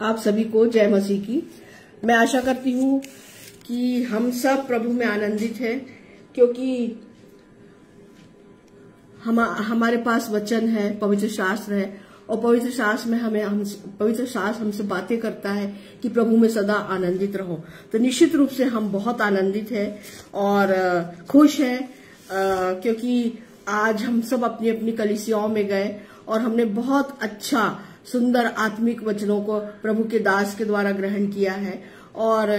आप सभी को जय मसीह की। मैं आशा करती हूँ कि हम सब प्रभु में आनंदित हैं, क्योंकि हमारे पास वचन है, पवित्र शास्त्र है, और पवित्र शास्त्र में पवित्र शास्त्र हमसे बातें करता है कि प्रभु में सदा आनंदित रहो। तो निश्चित रूप से हम बहुत आनंदित हैं और खुश हैं, क्योंकि आज हम सब अपनी अपनी कलीसियाओं में गए और हमने बहुत अच्छा सुंदर आत्मिक वचनों को प्रभु के दास के द्वारा ग्रहण किया है और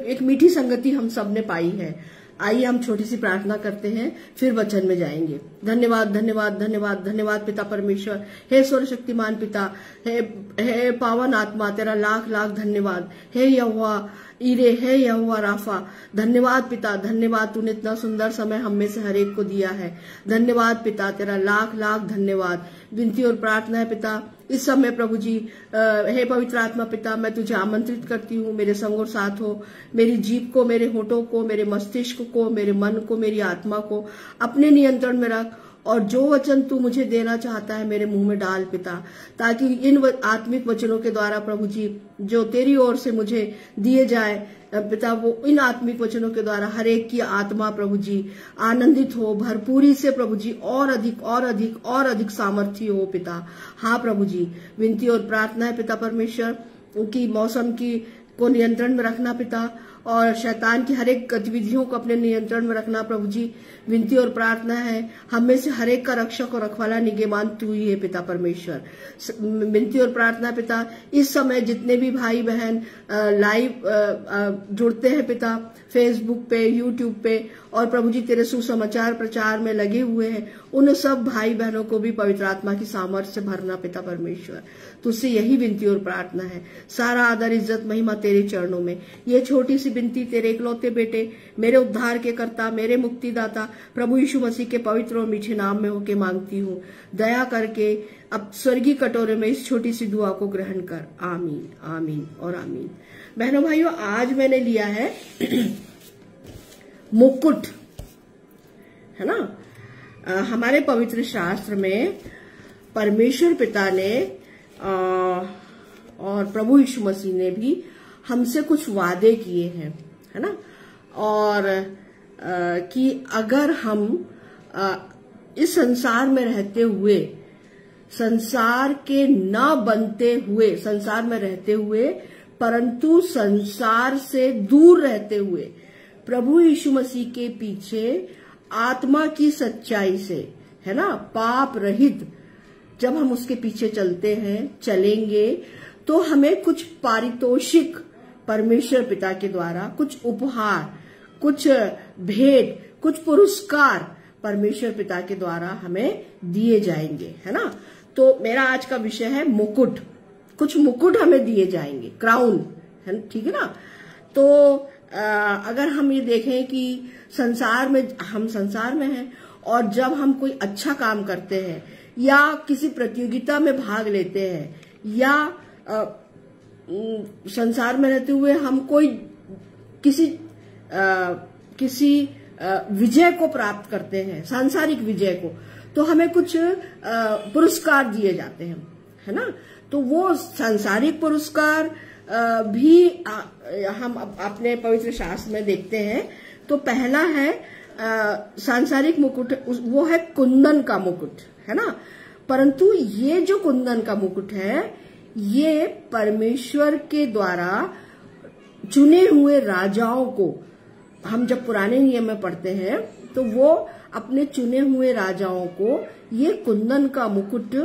एक मीठी संगति हम सब ने पाई है। आइए हम छोटी सी प्रार्थना करते हैं, फिर वचन में जाएंगे। धन्यवाद धन्यवाद धन्यवाद धन्यवाद पिता परमेश्वर, हे सर्वशक्तिमान पिता, हे पावन आत्मा, तेरा लाख लाख धन्यवाद। हे यहोवा ईरे, हे यहोवा राफा, धन्यवाद पिता, धन्यवाद, तूने इतना सुंदर समय हम में से हर एक को दिया है। धन्यवाद पिता, तेरा लाख लाख धन्यवाद। विनती और प्रार्थना है पिता, इस समय प्रभु जी, हे पवित्र आत्मा पिता, मैं तुझे आमंत्रित करती हूँ, मेरे संग और साथ हो, मेरी जीभ को, मेरे होठों को, मेरे मस्तिष्क को, मेरे मन को, मेरी आत्मा को अपने नियंत्रण में रख, और जो वचन तू मुझे देना चाहता है मेरे मुंह में डाल पिता, ताकि इन आत्मिक वचनों के द्वारा प्रभु जी जो तेरी ओर से मुझे दिए जाए पिता, वो इन आत्मिक वचनों के द्वारा हर एक की आत्मा प्रभु जी आनंदित हो, भरपूरी से प्रभु जी और अधिक और अधिक और अधिक सामर्थ्य हो पिता। हाँ प्रभु जी, विनती और प्रार्थना है पिता परमेश्वर की मौसम की को नियंत्रण में रखना पिता, और शैतान की हर एक गतिविधियों को अपने नियंत्रण में रखना प्रभु जी। विनती और प्रार्थना है, हम में से हर एक का रक्षक और रखवाला निगहबान तू ही है पिता परमेश्वर। विनती और प्रार्थना पिता, इस समय जितने भी भाई बहन लाइव जुड़ते हैं पिता, फेसबुक पे, यूट्यूब पे, और प्रभु जी तेरे सुसमाचार प्रचार में लगे हुए हैं, उन सब भाई बहनों को भी पवित्र आत्मा की सामर्थ्य से भरना पिता परमेश्वर। तुझसे यही विनती और प्रार्थना है। सारा आदर इज्जत महिमा तेरे चरणों में। ये छोटी सी विनती तेरे इकलौते बेटे, मेरे उद्धार के कर्ता, मेरे मुक्तिदाता प्रभु यीशु मसीह के पवित्र और मीठे नाम में होके मांगती हूँ। दया करके अब स्वर्गीय कटोरे में इस छोटी सी दुआ को ग्रहण कर। आमीन आमीन और आमीन। बहनों भाइयों, आज मैंने लिया है मुकुट, है ना। हमारे पवित्र शास्त्र में परमेश्वर पिता ने और प्रभु यीशु मसीह ने भी हमसे कुछ वादे किए हैं, है ना, और कि अगर हम इस संसार में रहते हुए, संसार के न बनते हुए, संसार में रहते हुए परंतु संसार से दूर रहते हुए प्रभु यीशु मसीह के पीछे आत्मा की सच्चाई से, है ना, पाप रहित जब हम उसके पीछे चलते हैं, चलेंगे, तो हमें कुछ पारितोषिक परमेश्वर पिता के द्वारा, कुछ उपहार, कुछ भेंट, कुछ पुरस्कार परमेश्वर पिता के द्वारा हमें दिए जाएंगे, है ना। तो मेरा आज का विषय है मुकुट। कुछ मुकुट हमें दिए जाएंगे, क्राउन, है, ठीक है ना। तो अगर हम ये देखें कि हम संसार में हैं, और जब हम कोई अच्छा काम करते हैं या किसी प्रतियोगिता में भाग लेते हैं, या संसार में रहते हुए हम कोई किसी विजय को प्राप्त करते हैं, सांसारिक विजय को, तो हमें कुछ पुरस्कार दिए जाते हैं, है ना। तो वो सांसारिक पुरस्कार भी हम अपने पवित्र शास्त्र में देखते हैं। तो पहला है सांसारिक मुकुट, वो है कुंदन का मुकुट, है ना। परंतु ये जो कुंदन का मुकुट है, ये परमेश्वर के द्वारा चुने हुए राजाओं को, हम जब पुराने नियम में पढ़ते हैं तो वो अपने चुने हुए राजाओं को ये कुंदन का मुकुट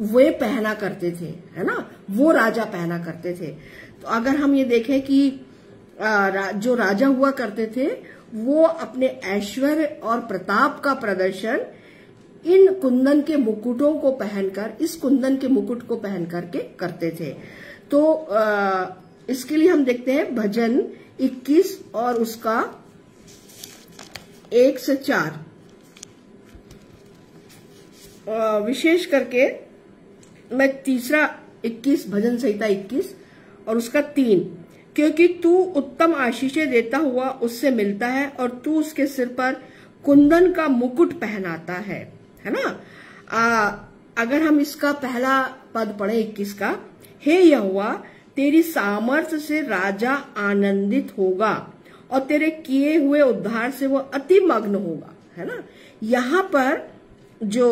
वे पहना करते थे, है ना, वो राजा पहना करते थे। तो अगर हम ये देखें कि जो राजा हुआ करते थे, वो अपने ऐश्वर्य और प्रताप का प्रदर्शन इन कुंदन के मुकुटों को पहनकर, इस कुंदन के मुकुट को पहन करके करते थे। तो इसके लिए हम देखते हैं भजन 21 और उसका 1 से 4। विशेष करके मैं तीसरा 21, भजन संहिता 21 और उसका 3, क्योंकि तू उत्तम आशीषें देता हुआ उससे मिलता है और तू उसके सिर पर कुंदन का मुकुट पहनाता है ना। अगर हम इसका पहला पद पढ़े 21 का, हे यहोवा तेरी सामर्थ्य से राजा आनंदित होगा और तेरे किए हुए उद्धार से वो अति मग्न होगा, है ना। यहाँ पर जो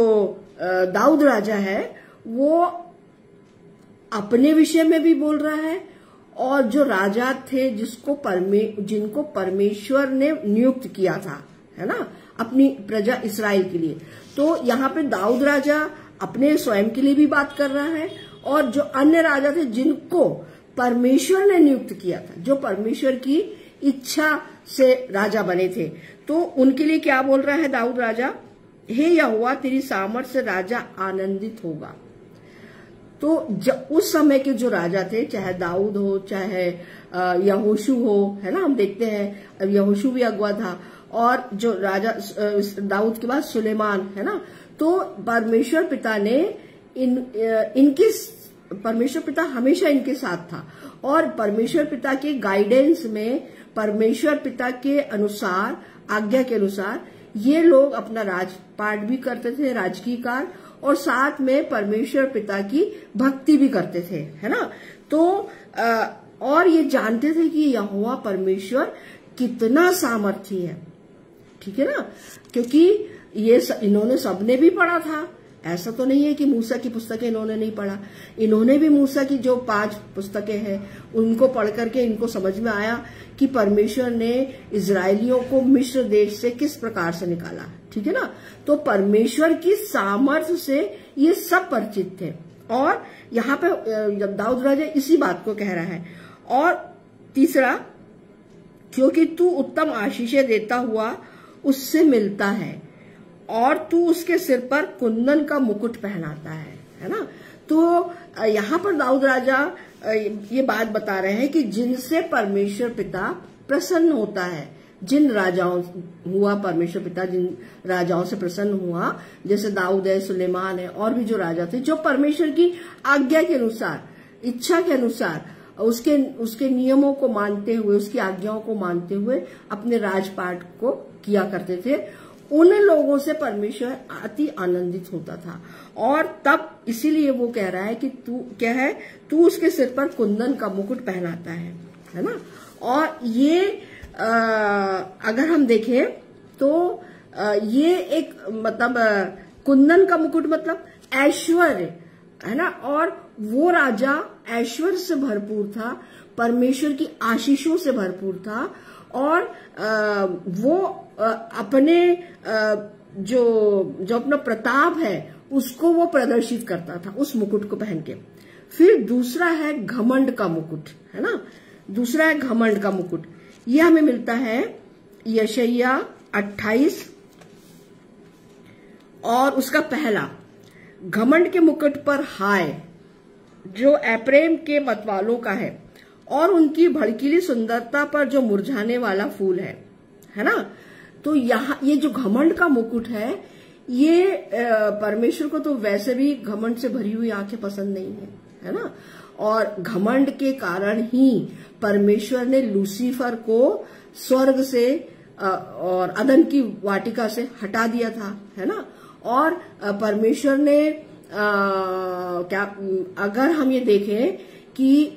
दाऊद राजा है वो अपने विषय में भी बोल रहा है और जो राजा थे जिनको परमेश्वर ने नियुक्त किया था, है ना, अपनी प्रजा इसराइल के लिए। तो यहाँ पे दाऊद राजा अपने स्वयं के लिए भी बात कर रहा है और जो अन्य राजा थे जिनको परमेश्वर ने नियुक्त किया था, जो परमेश्वर की इच्छा से राजा बने थे, तो उनके लिए क्या बोल रहा है दाऊद राजा, हे यहोवा तेरी सामर्थ्य से राजा आनंदित होगा। तो उस समय के जो राजा थे, चाहे दाऊद हो चाहे यहोशू हो, है ना, हम देखते हैं यहोशू भी अगुआ था, और जो राजा दाऊद के बाद सुलेमान, है ना। तो परमेश्वर पिता ने परमेश्वर पिता हमेशा इनके साथ था और परमेश्वर पिता के गाइडेंस में, परमेश्वर पिता के अनुसार, आज्ञा के अनुसार ये लोग अपना राजपाट भी करते थे, राजकीय कार्य, और साथ में परमेश्वर पिता की भक्ति भी करते थे, है ना। तो और ये जानते थे कि यहोवा परमेश्वर कितना सामर्थी है, ठीक है ना, क्योंकि ये इन्होंने सबने भी पढ़ा था। ऐसा तो नहीं है कि मूसा की पुस्तकें इन्होंने नहीं पढ़ा, इन्होंने भी मूसा की जो 5 पुस्तकें हैं उनको पढ़ करके इनको समझ में आया कि परमेश्वर ने इजरायलियों को मिस्र देश से किस प्रकार से निकाला, ठीक है ना। तो परमेश्वर की सामर्थ्य से ये सब परिचित थे और यहाँ पे दाऊद राजा इसी बात को कह रहा है। और तीसरा, क्योंकि तू उत्तम आशीषें देता हुआ उससे मिलता है और तू उसके सिर पर कुंदन का मुकुट पहनाता है ना। तो यहाँ पर दाऊद राजा ये बात बता रहे हैं कि जिनसे परमेश्वर पिता प्रसन्न होता है, जिन राजाओं हुआ परमेश्वर पिता जिन राजाओं से प्रसन्न हुआ, जैसे दाऊद है, सुलेमान है, और भी जो राजा थे जो परमेश्वर की आज्ञा के अनुसार, इच्छा के अनुसार, उसके नियमों को मानते हुए, उसकी आज्ञाओं को मानते हुए अपने राजपाट को किया करते थे, उन लोगों से परमेश्वर अति आनंदित होता था। और तब इसीलिए वो कह रहा है कि तू उसके सिर पर कुंदन का मुकुट पहनाता है ना। और ये अगर हम देखें तो ये एक मतलब कुंदन का मुकुट मतलब ऐश्वर्य, है ना। और वो राजा ऐश्वर्य से भरपूर था, परमेश्वर की आशीषों से भरपूर था, और वो अपने जो अपना प्रताप है उसको वो प्रदर्शित करता था उस मुकुट को पहन के। फिर दूसरा है घमंड का मुकुट, है ना। दूसरा है घमंड का मुकुट, ये हमें मिलता है यशायाह 28 और उसका पहला, घमंड के मुकुट पर हाय जो एप्रेम के मतवालों का है और उनकी भड़कीली सुंदरता पर जो मुरझाने वाला फूल है ना। तो यहाँ ये जो घमंड का मुकुट है, ये परमेश्वर को तो वैसे भी घमंड से भरी हुई आंखें पसंद नहीं है ना। और घमंड के कारण ही परमेश्वर ने लूसीफर को स्वर्ग से और अदन की वाटिका से हटा दिया था, है ना। और परमेश्वर ने क्या, अगर हम ये देखें कि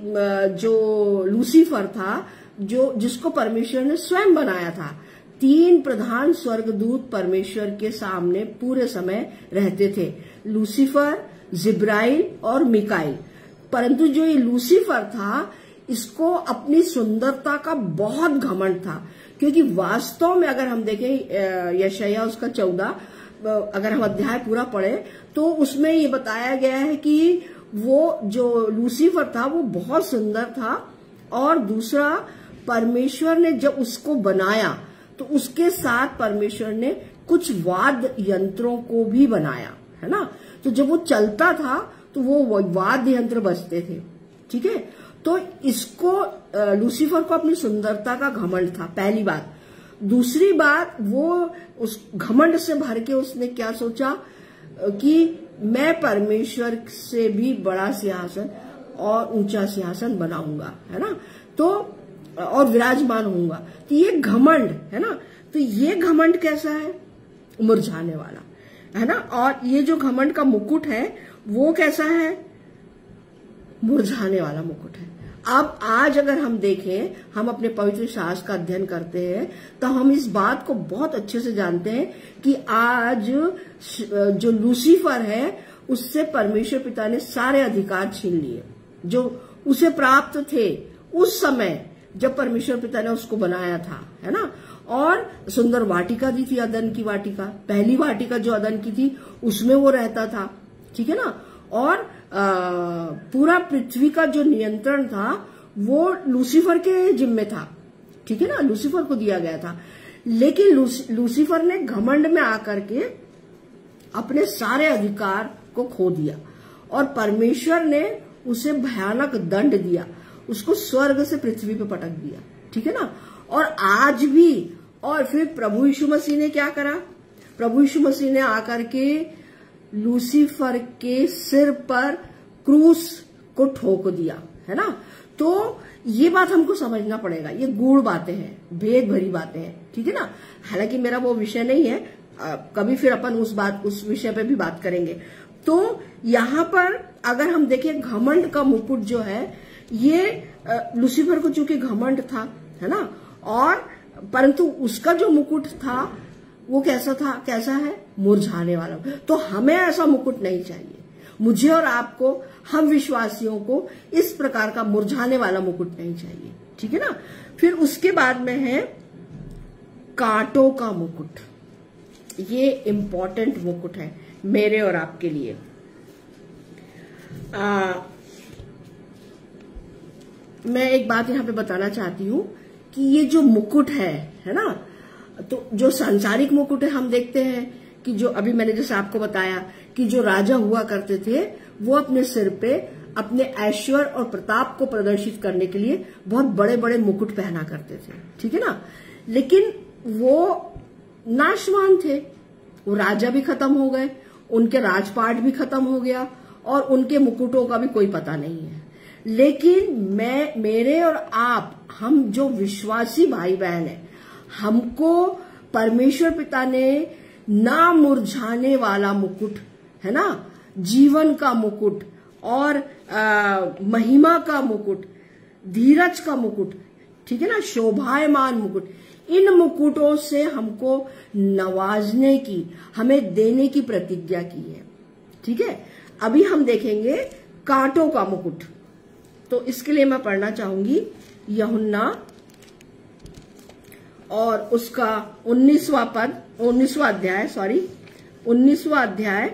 जो लूसीफर था, जिसको परमेश्वर ने स्वयं बनाया था, 3 प्रधान स्वर्गदूत परमेश्वर के सामने पूरे समय रहते थे, लूसीफर, जिब्राइल और मिकाइल। परंतु जो ये लूसीफर था, इसको अपनी सुंदरता का बहुत घमंड था, क्योंकि वास्तव में अगर हम देखें यशायाह उसका 14, अगर हम अध्याय पूरा पढ़े तो उसमें ये बताया गया है कि वो जो लूसीफर था वो बहुत सुंदर था। और दूसरा, परमेश्वर ने जब उसको बनाया तो उसके साथ परमेश्वर ने कुछ वाद्य यंत्रों को भी बनाया, है ना। तो जब वो चलता था तो वो वाद्य यंत्र बजते थे, ठीक है। तो इसको लूसीफर को अपनी सुंदरता का घमंड था, पहली बात। दूसरी बात, वो उस घमंड से भर के उसने क्या सोचा कि मैं परमेश्वर से भी बड़ा सिंहासन और ऊंचा सिंहासन बनाऊंगा, है ना। तो और विराजमान होऊंगा। तो ये घमंड है ना। तो ये घमंड कैसा है? मुरझाने वाला। है ना। और ये जो घमंड का मुकुट है वो कैसा है, मुरझाने वाला मुकुट है। अब आज अगर हम देखें, हम अपने पवित्र शास्त्र का अध्ययन करते हैं तो हम इस बात को बहुत अच्छे से जानते हैं कि आज जो लूसीफर है उससे परमेश्वर पिता ने सारे अधिकार छीन लिए जो उसे प्राप्त थे उस समय जब परमेश्वर पिता ने उसको बनाया था, है ना। और सुंदर वाटिका दी थी, अदन की वाटिका, पहली वाटिका जो अदन की थी उसमें वो रहता था, ठीक है ना। और पूरा पृथ्वी का जो नियंत्रण था वो लूसीफर के जिम्मे था, ठीक है ना, लूसीफर को दिया गया था। लेकिन लूसीफर ने घमंड में आकर के अपने सारे अधिकार को खो दिया और परमेश्वर ने उसे भयानक दंड दिया, उसको स्वर्ग से पृथ्वी पे पटक दिया, ठीक है ना। और आज भी, और फिर प्रभु यीशु मसीह ने क्या करा, प्रभु यीशु मसीह ने आकर के लूसीफर के सिर पर क्रूस को ठोक दिया, है ना। तो ये बात हमको समझना पड़ेगा, ये गूढ़ बातें हैं, भेद भरी बातें हैं, ठीक है ना। हालांकि मेरा वो विषय नहीं है, कभी फिर अपन उस विषय पे भी बात करेंगे। तो यहाँ पर अगर हम देखें घमंड का मुकुट जो है ये लूसीफर को चूंकि घमंड था, है ना, और परंतु उसका जो मुकुट था वो कैसा है, मुरझाने वाला। तो हमें ऐसा मुकुट नहीं चाहिए, मुझे और आपको, हम विश्वासियों को इस प्रकार का मुरझाने वाला मुकुट नहीं चाहिए, ठीक है ना। फिर उसके बाद में है कांटों का मुकुट। ये इंपॉर्टेंट मुकुट है मेरे और आपके लिए। मैं एक बात यहां पे बताना चाहती हूं कि ये जो मुकुट है ना, तो जो सांसारिक मुकुट है हम देखते हैं कि जो अभी मैंने जैसे आपको बताया कि जो राजा हुआ करते थे वो अपने सिर पे अपने ऐश्वर्य और प्रताप को प्रदर्शित करने के लिए बहुत बड़े बड़े मुकुट पहना करते थे, ठीक है ना। लेकिन वो नाशवान थे, वो राजा भी खत्म हो गए, उनके राजपाट भी खत्म हो गया और उनके मुकुटों का भी कोई पता नहीं है। लेकिन मेरे और आप, हम जो विश्वासी भाई बहन है, हमको परमेश्वर पिता ने ना मुरझाने वाला मुकुट, है ना, जीवन का मुकुट और महिमा का मुकुट, धीरज का मुकुट, ठीक है ना, शोभायमान मुकुट, इन मुकुटों से हमको नवाजने की, हमें देने की प्रतिज्ञा की है, ठीक है। अभी हम देखेंगे कांटों का मुकुट। तो इसके लिए मैं पढ़ना चाहूंगी यूहन्ना और उसका 19वां अध्याय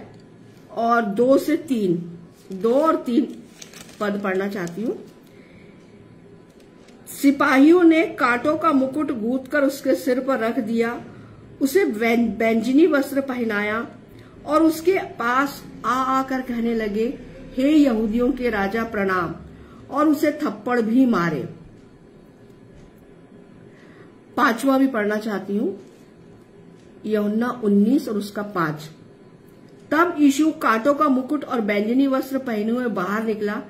और 2 और 3 पद पढ़ना चाहती हूँ। सिपाहियों ने कांटों का मुकुट गूंथ कर उसके सिर पर रख दिया, उसे बैंजनी वस्त्र पहनाया और उसके पास आकर कहने लगे, हे यहूदियों के राजा प्रणाम, और उसे थप्पड़ भी मारे। 5वां भी पढ़ना चाहती हूँ, यूहन्ना 19 और उसका 5। तब यीशु कांटों का मुकुट और बैंजनी वस्त्र पहने हुए बाहर निकला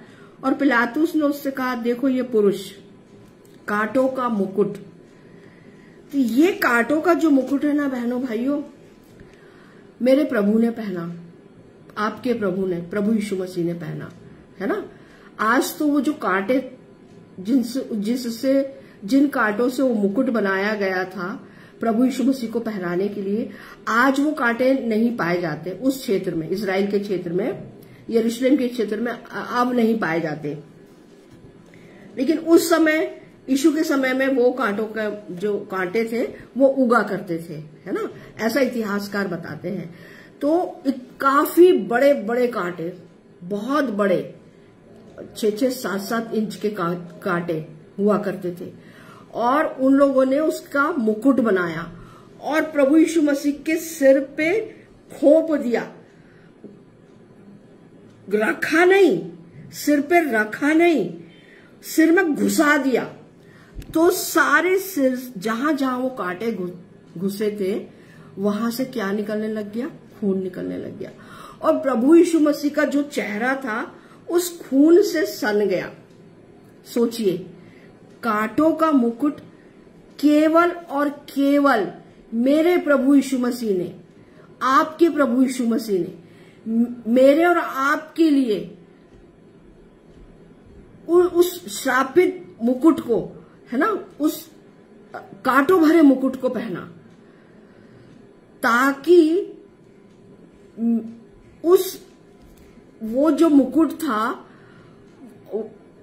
और पिलातुस ने उससे कहा, देखो ये पुरुष, कांटों का मुकुट। तो ये कांटों का जो मुकुट है ना बहनों भाइयों, मेरे प्रभु ने पहना, आपके प्रभु ने, प्रभु यीशु मसीह ने पहना, है ना। आज तो वो जो कांटे जिन कांटों से वो मुकुट बनाया गया था प्रभु यीशु मसीह को पहनाने के लिए, आज वो कांटे नहीं पाए जाते उस क्षेत्र में, इजराइल के क्षेत्र में, यरूशलेम के क्षेत्र में अब नहीं पाए जाते। लेकिन उस समय, यीशु के समय में, वो कांटों का जो कांटे थे वो उगा करते थे, है ना, ऐसा इतिहासकार बताते हैं। तो काफी बड़े बड़े कांटे, बहुत बड़े 6-6, 7-7 इंच के कांटे हुआ करते थे और उन लोगों ने उसका मुकुट बनाया और प्रभु यीशु मसीह के सिर पे खोप दिया, रखा नहीं, सिर पे रखा नहीं, सिर में घुसा दिया। तो सारे सिर, जहां जहां वो कांटे घुसे थे, वहां से क्या निकलने लग गया, खून निकलने लग गया। और प्रभु यीशु मसीह का जो चेहरा था उस खून से सन गया। सोचिए, कांटों का मुकुट केवल और केवल मेरे प्रभु यीशु मसीह ने आपके प्रभु यीशु मसीह ने मेरे और आपके लिए उस श्रापित मुकुट को, है ना, उस कांटों भरे मुकुट को पहना, ताकि वो जो मुकुट था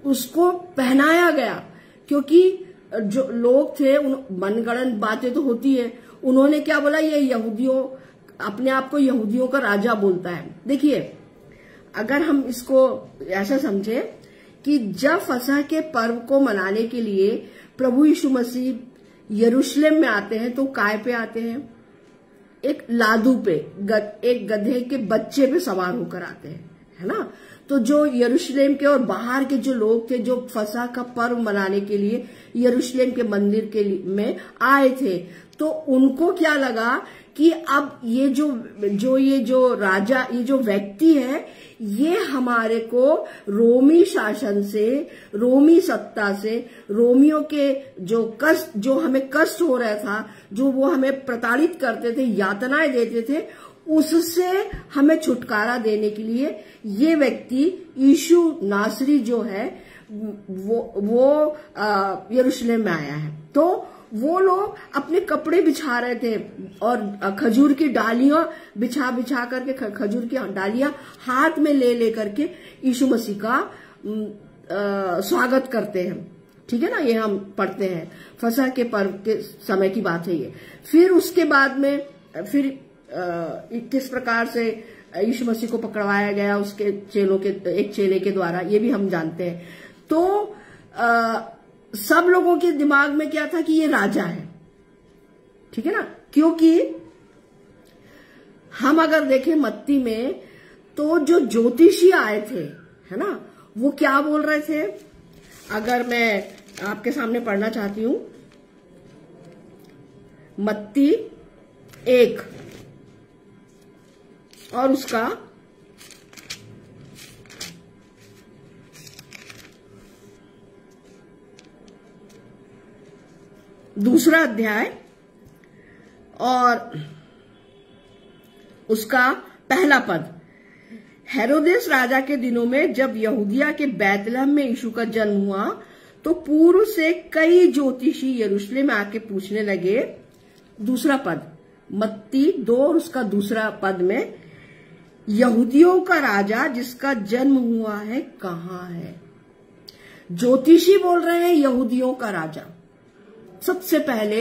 उसको पहनाया गया। क्योंकि जो लोग थे, मनगढ़ंत बातें तो होती है, उन्होंने क्या बोला, ये यहूदियों, अपने आप को यहूदियों का राजा बोलता है। देखिए, अगर हम इसको ऐसा समझे कि जब फसह के पर्व को मनाने के लिए प्रभु यीशु मसीह यरूशलेम में आते हैं, तो काय पे आते हैं? एक लादू पे, एक गधे के बच्चे पे सवार होकर आते हैं, है ना। तो जो यरूशलेम के और बाहर के जो लोग थे, जो फसह का पर्व मनाने के लिए यरूशलेम के मंदिर में आए थे, तो उनको क्या लगा कि अब ये जो राजा, ये जो व्यक्ति है, ये हमारे को रोमी शासन से, रोमी सत्ता से, रोमियों के जो हमें कष्ट हो रहा था, जो वो हमें प्रताड़ित करते थे, यातनाएं देते थे, उससे हमें छुटकारा देने के लिए ये व्यक्ति यीशु नासरी जो है वो यरूशलेम में आया है। तो वो लोग अपने कपड़े बिछा रहे थे और खजूर की डालियां बिछा करके, खजूर की डालियां हाथ में ले करके यीशु मसीह का स्वागत करते हैं। ठीक है ना, ये हम पढ़ते हैं, फसह के पर्व के समय की बात है ये। फिर उसके बाद में फिर किस प्रकार से यीशु मसीह को पकड़वाया गया उसके चेलों के, एक चेले के द्वारा, ये भी हम जानते हैं। तो सब लोगों के दिमाग में क्या था कि ये राजा है, ठीक है ना। क्योंकि हम अगर देखें मत्ती में, तो जो ज्योतिषी आए थे, है ना, वो क्या बोल रहे थे? अगर मैं आपके सामने पढ़ना चाहती हूं, मत्ती 1 और उसका 2 अध्याय और उसका 1 पद। हेरोदेस राजा के दिनों में जब यहूदिया के बैतलहम में यीशु का जन्म हुआ, तो पूर्व से कई ज्योतिषी यरूशलेम में आके पूछने लगे। 2 पद, मत्ती 2 और उसका 2 पद में, यहूदियों का राजा जिसका जन्म हुआ है कहाँ है? ज्योतिषी बोल रहे हैं यहूदियों का राजा। सबसे पहले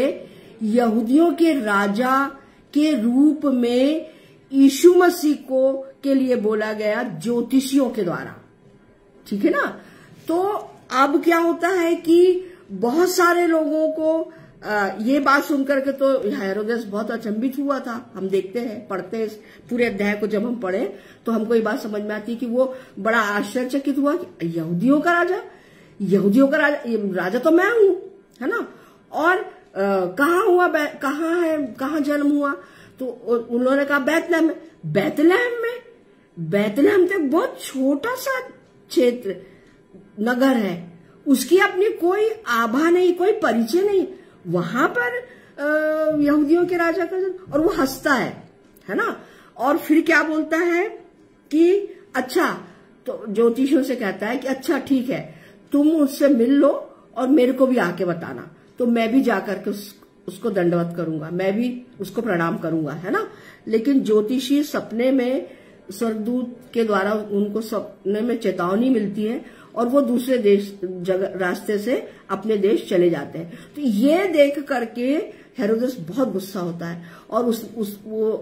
यहूदियों के राजा के रूप में यीशु मसीह को के लिए बोला गया ज्योतिषियों के द्वारा, ठीक है ना। तो अब क्या होता है कि बहुत सारे लोगों को ये बात सुनकर के तो हेरोदेस बहुत अचंभित हुआ था। हम देखते हैं, पढ़ते हैं पूरे अध्याय को, जब हम पढ़े तो हमको ये बात समझ में आती है कि वो बड़ा आश्चर्यचकित हुआ कि यहूदियों का राजा, यहूदियों का राजा तो मैं हूं, है ना। और कहाँ हुआ, कहाँ जन्म हुआ? तो उन्होंने कहा बैतलहम में। बैतलहम तो बहुत छोटा सा क्षेत्र, नगर है, उसकी अपनी कोई आभा नहीं, कोई परिचय नहीं। वहां पर यहूदियों के राजा का, और वो हंसता है ना। और फिर क्या बोलता है कि अच्छा, तो ज्योतिषियों से कहता है कि अच्छा ठीक है, तुम उससे मिल लो और मेरे को भी आके बताना, तो मैं भी जाकर के उसको दंडवत करूंगा, मैं भी उसको प्रणाम करूंगा, है ना। लेकिन ज्योतिषी सपने में, स्वर्गदूत के द्वारा उनको सपने में चेतावनी मिलती है और वो दूसरे रास्ते से अपने देश चले जाते हैं। तो ये देख करके हेरोदेस बहुत गुस्सा होता है और वो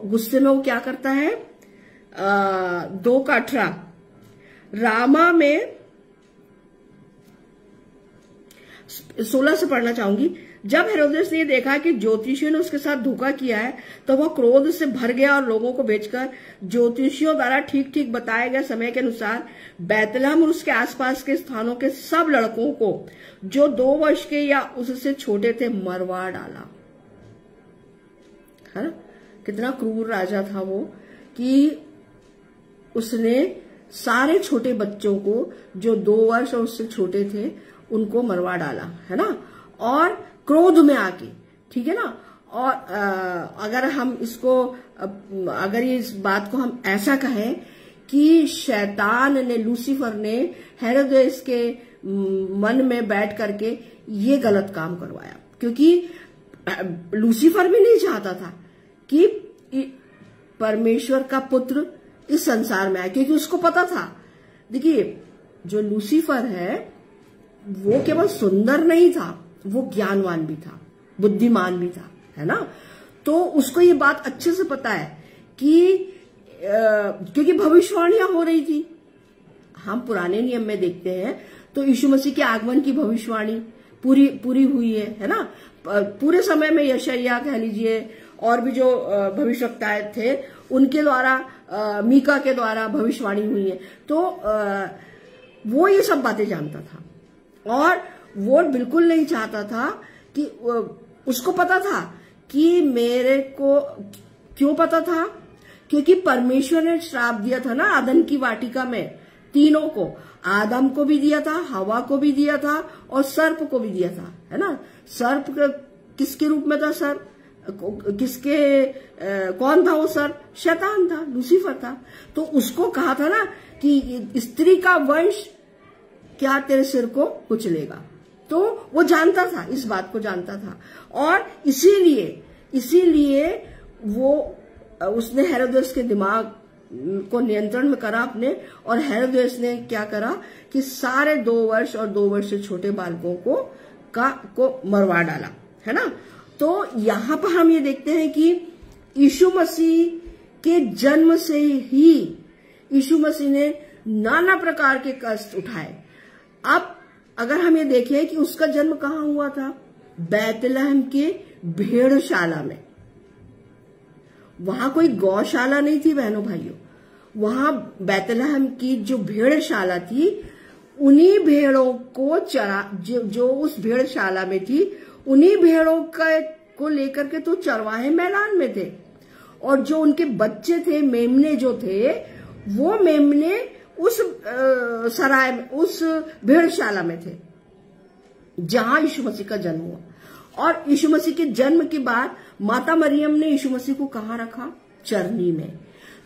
गुस्से में वो क्या करता है, 2:18 रामा में 16 से पढ़ना चाहूंगी। जब हेरोदेस ने देखा कि ज्योतिषियों ने उसके साथ धोखा किया है, तो वह क्रोध से भर गया और लोगों को भेजकर ज्योतिषियों द्वारा ठीक ठीक बताए गए समय के अनुसार बैतलहम और उसके आसपास के स्थानों के सब लड़कों को जो 2 वर्ष के या उससे छोटे थे मरवा डाला। है ना, कितना क्रूर राजा था वो कि उसने सारे छोटे बच्चों को जो 2 वर्ष और उससे छोटे थे उनको मरवा डाला, है ना। और क्रोध में आके, ठीक है ना, और अगर हम इसको अगर इस बात को हम ऐसा कहें कि शैतान ने, लूसीफर ने हेरोदेस के मन में बैठ करके ये गलत काम करवाया, क्योंकि लूसीफर भी नहीं चाहता था कि परमेश्वर का पुत्र इस संसार में आए, क्योंकि उसको पता था, देखिए जो लूसीफर है वो केवल सुंदर नहीं था, वो ज्ञानवान भी था, बुद्धिमान भी था, है ना। तो उसको ये बात अच्छे से पता है कि क्योंकि भविष्यवाणियां हो रही थी। हम पुराने नियम में देखते हैं तो यीशु मसीह के आगमन की भविष्यवाणी पूरी हुई है ना। पूरे समय में यशायाह कह लीजिए और भी जो भविष्यवक्ताएं थे उनके द्वारा, मीका के द्वारा भविष्यवाणी हुई है। तो वो ये सब बातें जानता था और वो बिल्कुल नहीं चाहता था कि, उसको पता था कि मेरे को, क्यों पता था, क्योंकि परमेश्वर ने श्राप दिया था ना आदम की वाटिका में तीनों को, आदम को भी दिया था, हवा को भी दिया था और सर्प को भी दिया था, है ना। सर्प किसके रूप में था? सर्प कौन था वो सर्प? शैतान था, लूसीफर था। तो उसको कहा था ना कि स्त्री का वंश क्या तेरे सिर को कुचलेगा। तो वो जानता था, इस बात को जानता था और इसीलिए वो उसने हेरोदेस के दिमाग को नियंत्रण में करा अपने, और हेरोदेस ने क्या करा कि सारे 2 वर्ष और 2 वर्ष से छोटे बालकों को मरवा डाला, है ना। तो यहां पर हम ये देखते हैं कि यीशु मसीह के जन्म से ही यीशु मसीह ने नाना प्रकार के कष्ट उठाए। अब अगर हम ये देखें कि उसका जन्म कहाँ हुआ था? बैतलहम के भेड़शाला में। वहां कोई गौशाला नहीं थी बहनों भाइयों, वहां बैतलहम की जो भेड़शाला थी, उन्हीं भेड़ों को जो उस भेड़शाला में थी, उन्हीं भेड़ों को लेकर के तो चरवाहे मैदान में थे, और जो उनके बच्चे थे, मेमने जो थे, वो मेमने उस सराय में, उस भेड़शाला में थे जहां यीशु मसीह का जन्म हुआ। और यीशु मसीह के जन्म के बाद माता मरियम ने यीशु मसीह को कहाँ रखा? चरनी में।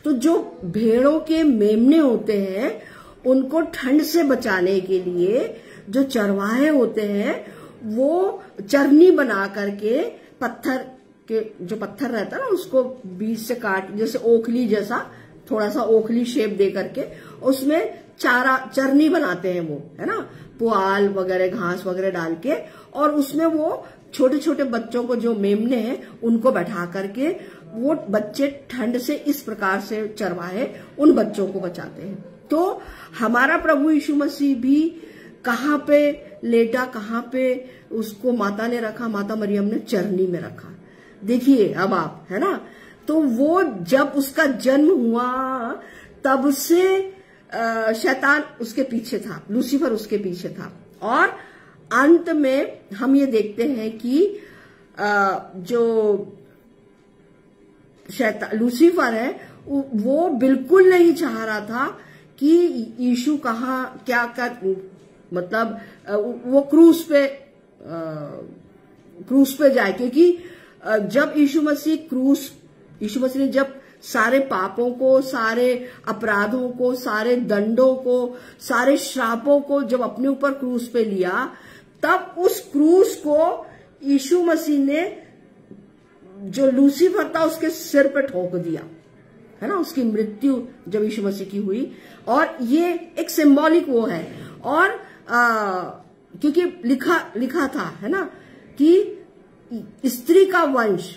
तो जो भेड़ों के मेमने होते हैं उनको ठंड से बचाने के लिए जो चरवाहे होते हैं वो चरनी बना करके जो पत्थर रहता है ना उसको बीच से काट, जैसे ओखली जैसा, थोड़ा सा ओखली शेप दे करके उसमें चरनी बनाते हैं वो, है ना, पुआल वगैरह घास वगैरह डाल के, और उसमें वो छोटे छोटे बच्चों को जो मेमने हैं उनको बैठा करके वो बच्चे ठंड से इस प्रकार से चरवाहे उन बच्चों को बचाते हैं। तो हमारा प्रभु यीशु मसीह भी कहाँ पे लेटा, कहाँ पे उसको माता ने रखा? माता मरियम ने चरनी में रखा। देखिए अब आप, है ना। तो वो जब उसका जन्म हुआ तब से शैतान उसके पीछे था, लूसीफर उसके पीछे था, और अंत में हम ये देखते हैं कि जो शैतान लूसीफर है वो बिल्कुल नहीं चाह रहा था कि यीशु कहाँ क्या कर, मतलब वो क्रूस पे जाए, क्योंकि जब यीशु मसीह ने जब सारे पापों को, सारे अपराधों को, सारे दंडों को, सारे श्रापों को जब अपने ऊपर क्रूस पे लिया, तब उस क्रूस को यीशु मसीह ने, जो लूसीफर था, उसके सिर पे ठोक दिया, है ना। उसकी मृत्यु जब यीशु मसीह की हुई, और ये एक सिंबॉलिक वो है, और क्योंकि लिखा था, है ना, कि स्त्री का वंश,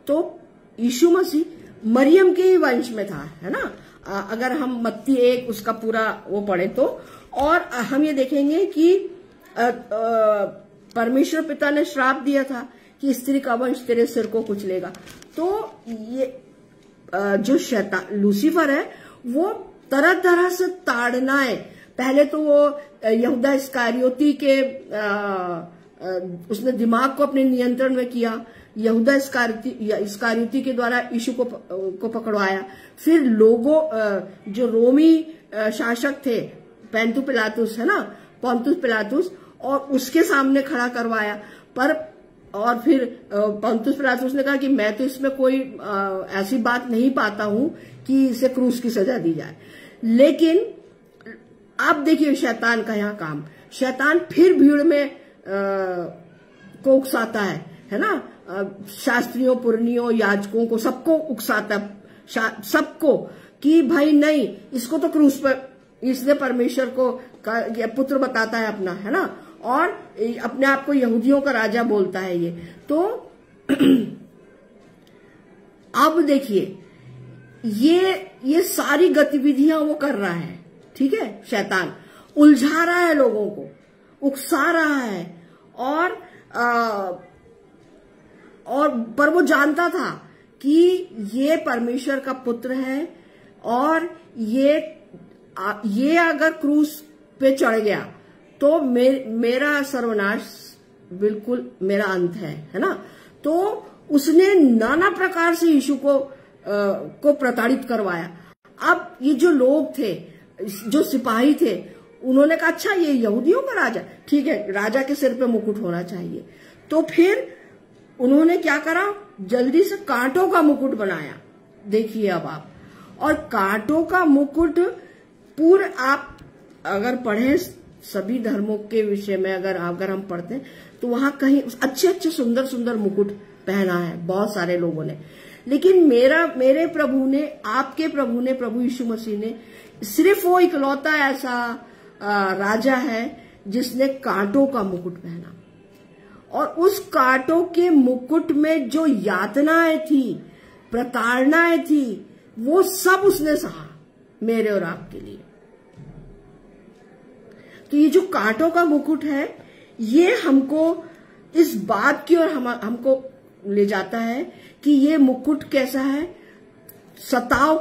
तो यीशु मसीह मरियम के ही वंश में था, है ना। अगर हम मत्ती 1 उसका पूरा वो पढ़े तो, और हम ये देखेंगे कि परमेश्वर पिता ने श्राप दिया था कि स्त्री का वंश तेरे सिर को कुचलेगा। तो ये जो शैतान लूसीफर है वो तरह तरह से ताड़नाएं, पहले तो वो यहूदा इस्करियोती के उसने दिमाग को अपने नियंत्रण में किया, यहूदा इस्करियोती के द्वारा यीशु को पकड़वाया, फिर लोगों जो रोमी शासक थे, पोंतुस पिलातुस, है ना, पोंतुस पिलातुस, और उसके सामने खड़ा करवाया। पर और फिर पंतुस पिलातुस ने कहा कि मैं तो इसमें कोई ऐसी बात नहीं पाता हूं कि इसे क्रूस की सजा दी जाए। लेकिन अब देखिए शैतान का यहाँ काम, शैतान फिर भीड़ में को उकसाता है ना, शास्त्रियों, पुरनियों, याजकों को, सबको उकसाता, सबको कि भाई नहीं, इसको तो क्रूस पर, इसने परमेश्वर को पुत्र बताता है अपना, है ना, और अपने आप को यहूदियों का राजा बोलता है ये। तो अब देखिए ये सारी गतिविधियां वो कर रहा है, ठीक है, शैतान उलझा रहा है लोगों को, उकसा रहा है, और पर वो जानता था कि ये परमेश्वर का पुत्र है, और ये अगर क्रूस पे चढ़ गया तो मेरा सर्वनाश, बिल्कुल मेरा अंत है ना। तो उसने नाना प्रकार से यीशु को प्रताड़ित करवाया। अब ये जो लोग थे, जो सिपाही थे, उन्होंने कहा अच्छा ये यहूदियों का राजा, ठीक है, राजा के सिर पे मुकुट होना चाहिए। तो फिर उन्होंने क्या करा, जल्दी से कांटों का मुकुट बनाया। देखिए अब आप, और कांटों का मुकुट पूरे, आप अगर पढ़ें सभी धर्मों के विषय में, अगर हम पढ़ते हैं तो वहां कहीं अच्छे सुंदर सुंदर मुकुट पहना है बहुत सारे लोगों ने। लेकिन मेरे प्रभु ने, आपके प्रभु ने, प्रभु यीशु मसीह ने, सिर्फ वो इकलौता ऐसा राजा है जिसने कांटों का मुकुट पहना। और उस कांटों के मुकुट में जो यातनाएं थी, प्रताड़नाएं थी, वो सब उसने सहा मेरे और आपके लिए। तो ये जो कांटों का मुकुट है, ये हमको इस बात की ओर हमको ले जाता है कि ये मुकुट कैसा है, सताव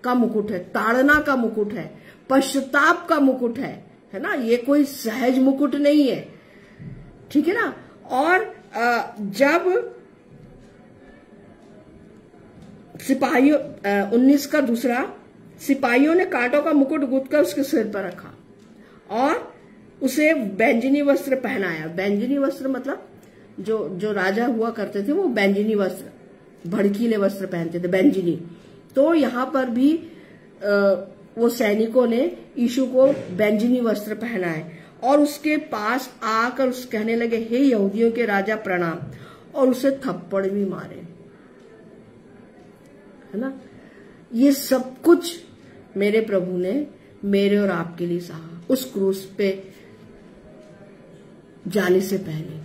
का मुकुट है, ताड़ना का मुकुट है, पश्चाताप का मुकुट है ना। ये कोई सहज मुकुट नहीं है, ठीक है ना। और जब सिपाहियों 19 का दूसरा, सिपाहियों ने कांटों का मुकुट गूंथकर उसके सिर पर रखा और उसे बैंजनी वस्त्र पहनाया। बैंजनी वस्त्र मतलब जो राजा हुआ करते थे वो बैंजनी वस्त्र, भड़कीले वस्त्र पहनते थे, बैंजनी। तो यहां पर भी वो सैनिकों ने यीशु को बैंजनी वस्त्र पहनाए और उसके पास आकर उस कहने लगे, हे यहूदियों के राजा प्रणाम, और उसे थप्पड़ भी मारे, है ना। ये सब कुछ मेरे प्रभु ने मेरे और आपके लिए सहा उस क्रूस पे जाने से पहले,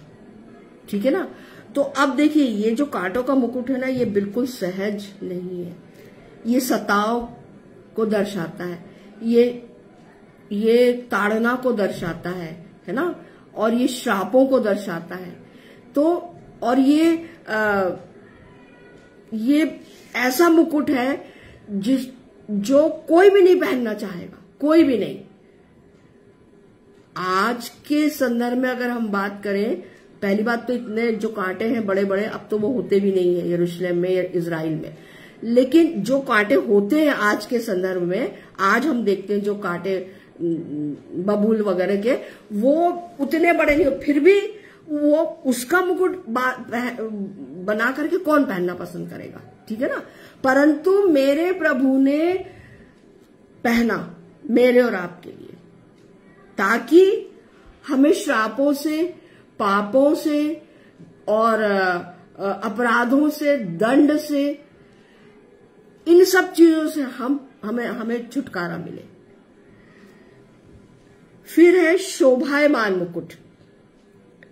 ठीक है ना। तो अब देखिए ये जो कांटों का मुकुट है ना, ये बिल्कुल सहज नहीं है। ये सताव को दर्शाता है, ये ताड़ना को दर्शाता है ना, और ये श्रापों को दर्शाता है। तो और ये ऐसा मुकुट है जो कोई भी नहीं पहनना चाहेगा, कोई भी नहीं। आज के संदर्भ में अगर हम बात करें, पहली बात तो इतने जो कांटे हैं बड़े बड़े, अब तो वो होते भी नहीं है यरूशलेम में या इजराइल में। लेकिन जो कांटे होते हैं आज के संदर्भ में, आज हम देखते हैं जो कांटे बबूल वगैरह के, वो उतने बड़े नहीं हो, फिर भी वो उसका मुकुट बना करके कौन पहनना पसंद करेगा, ठीक है ना। परंतु मेरे प्रभु ने पहना मेरे और आपके लिए, ताकि हमें श्रापों से, पापों से और अपराधों से, दंड से, इन सब चीजों से हमें छुटकारा मिले। फिर है शोभायमान मुकुट।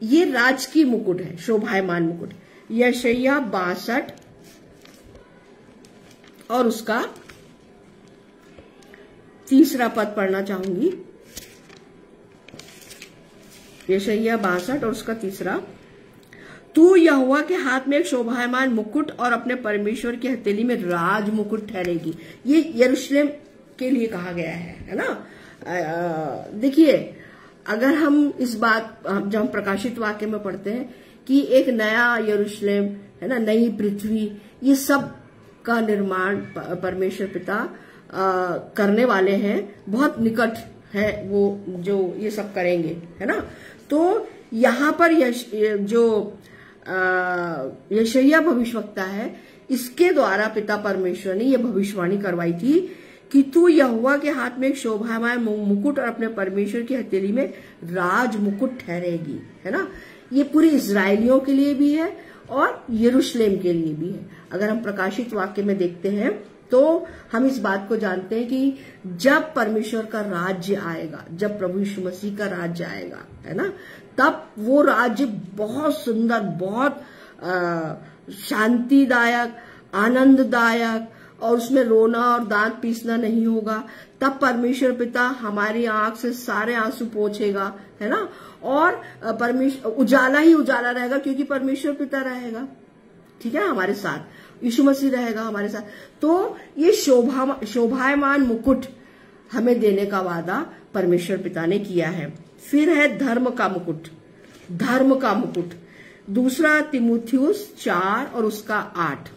ये राजकीय मुकुट है, शोभायमान मुकुट। यशायाह 62 और उसका 3 पद पढ़ना चाहूंगी। यशायाह 62 और उसका 3, तू यहोवा के हाथ में एक शोभायमान मुकुट और अपने परमेश्वर की हथेली में राज मुकुट ठहरेगी। ये यरूशलेम के लिए कहा गया है ना। देखिए, अगर हम इस बात, जब हम प्रकाशित वाक्य में पढ़ते हैं कि एक नया यरूशलेम है ना, नई पृथ्वी, ये सब का निर्माण परमेश्वर पिता करने वाले हैं, बहुत निकट है वो जो ये सब करेंगे, है ना। तो यहाँ पर जो यशायाह भविष्यवक्ता है, इसके द्वारा पिता परमेश्वर ने यह भविष्यवाणी करवाई थी कि तू यहोवा के हाथ में एक शोभायमान मुकुट और अपने परमेश्वर की हथेली में राज मुकुट ठहरेगी, है ना। ये पूरी इजराइलियों के लिए भी है और यरूशलेम के लिए भी है। अगर हम प्रकाशित वाक्य में देखते हैं तो हम इस बात को जानते हैं कि जब परमेश्वर का राज्य आएगा, जब प्रभु यीशु मसीह का राज्य आएगा, है ना, तब वो राज्य बहुत सुंदर, बहुत शांतिदायक, आनंददायक, और उसमें रोना और दांत पीसना नहीं होगा। तब परमेश्वर पिता हमारी आंख से सारे आंसू पोंछेगा, है ना, और परमेश्वर उजाला ही उजाला रहेगा, क्योंकि परमेश्वर पिता रहेगा, ठीक है, हमारे साथ यीशु मसीह रहेगा हमारे साथ। तो ये शोभायमान मुकुट हमें देने का वादा परमेश्वर पिता ने किया है। फिर है धर्म का मुकुट, धर्म का मुकुट, 2 तीमुथियुस 4 और उसका 8।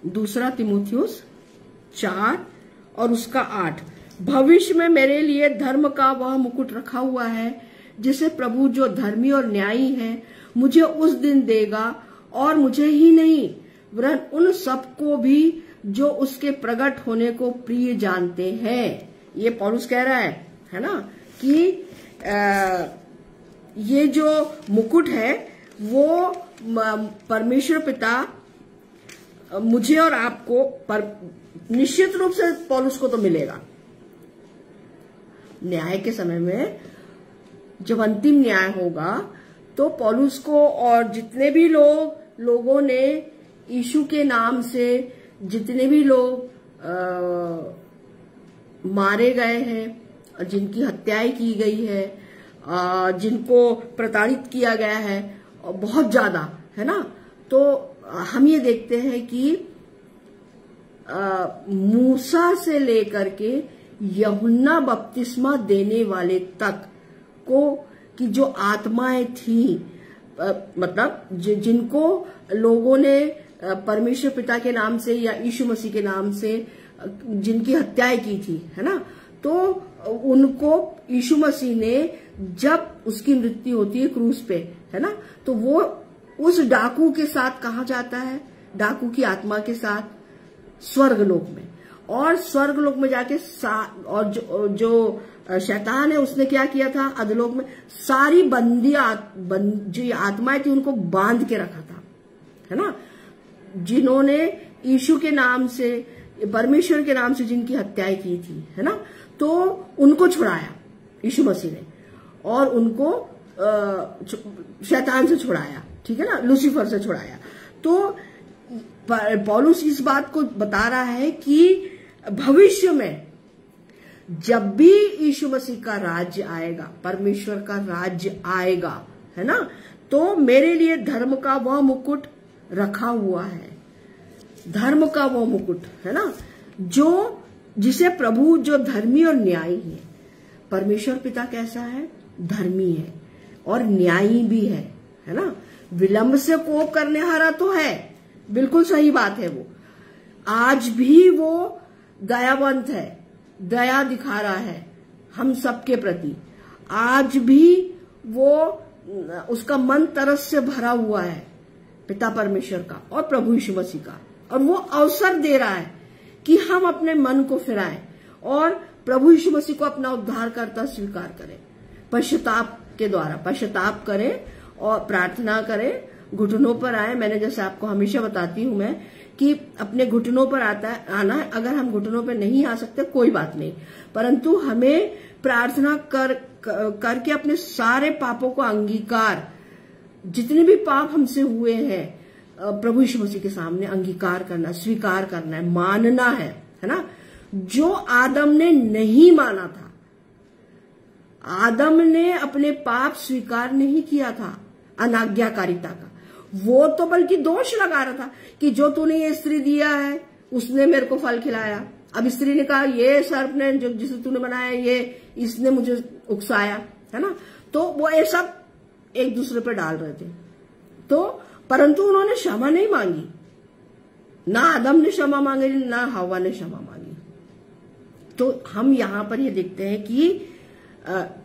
2 तीमुथियुस 4 और उसका 8। भविष्य में मेरे लिए धर्म का वह मुकुट रखा हुआ है, जिसे प्रभु जो धर्मी और न्यायी है मुझे उस दिन देगा, और मुझे ही नहीं वरन उन सबको भी जो उसके प्रकट होने को प्रिय जानते हैं। ये पौलुस कह रहा है ना, कि ये जो मुकुट है वो परमेश्वर पिता मुझे और आपको निश्चित रूप से पौलुस को तो मिलेगा। न्याय के समय में जब अंतिम न्याय होगा तो पौलुस को और जितने भी लोगों ने यीशु के नाम से, जितने भी लोग मारे गए हैं, जिनकी हत्याएं की गई है, जिनको प्रताड़ित किया गया है बहुत ज्यादा, है ना, तो हम ये देखते हैं कि मूसा से लेकर के यूहन्ना बपतिस्मा देने वाले तक को कि जो आत्माएं थी, मतलब जिनको लोगों ने परमेश्वर पिता के नाम से या यीशु मसीह के नाम से जिनकी हत्याएं की थी, है ना, तो उनको यीशु मसीह ने जब उसकी मृत्यु होती है क्रूस पे, है ना, तो वो उस डाकू के साथ कहा जाता है, डाकू की आत्मा के साथ स्वर्गलोक में, और स्वर्गलोक में जाके और जो शैतान है उसने क्या किया था, अधोलोक में सारी जो आत्माएं थी उनको बांध के रखा था, है ना, जिन्होंने यीशु के नाम से, परमेश्वर के नाम से जिनकी हत्याएं की थी, है ना, तो उनको छुड़ाया यीशु मसीह ने, और उनको शैतान से छुड़ाया, ठीक है ना, लूसीफर से छुड़ाया। तो पौलुस इस बात को बता रहा है कि भविष्य में जब भी यीशु मसीह का राज्य आएगा, परमेश्वर का राज्य आएगा, है ना, तो मेरे लिए धर्म का वह मुकुट रखा हुआ है, धर्म का वो मुकुट, है ना, जिसे प्रभु जो धर्मी और न्यायी है, परमेश्वर पिता कैसा है, धर्मी है और न्यायी भी है ना, विलंब से कोप करने हारा तो है, बिल्कुल सही बात है, वो आज भी वो दयावंत है, दया दिखा रहा है हम सबके प्रति, आज भी वो उसका मन तरस से भरा हुआ है पिता परमेश्वर का और प्रभु यीशु मसीह का, और वो अवसर दे रहा है कि हम अपने मन को फिराएं और प्रभु यीशु मसीह को अपना उद्धारकर्ता स्वीकार करें, पश्चाताप के द्वारा पश्चाताप करें और प्रार्थना करें, घुटनों पर आए। मैंने जैसे आपको हमेशा बताती हूं मैं कि अपने घुटनों पर आना है, अगर हम घुटनों पर नहीं आ सकते कोई बात नहीं, परंतु हमें प्रार्थना करके अपने सारे पापों को अंगीकार, जितने भी पाप हमसे हुए हैं प्रभु यीशु मसीह के सामने अंगीकार करना, स्वीकार करना है, मानना है ना। जो आदम ने नहीं माना था, आदम ने अपने पाप स्वीकार नहीं किया था अनाज्ञाकारिता का, वो तो बल्कि दोष लगा रहा था कि जो तूने ये स्त्री दिया है उसने मेरे को फल खिलाया। अब स्त्री ने कहा ये सर्प ने जो जिसे तूने बनाया ये इसने मुझे उकसाया, है ना, तो वो ये सब एक दूसरे पर डाल रहे थे, तो परंतु उन्होंने क्षमा नहीं मांगी, ना आदम ने क्षमा मांगी ना हवा ने क्षमा मांगी। तो हम यहां पर ये देखते हैं कि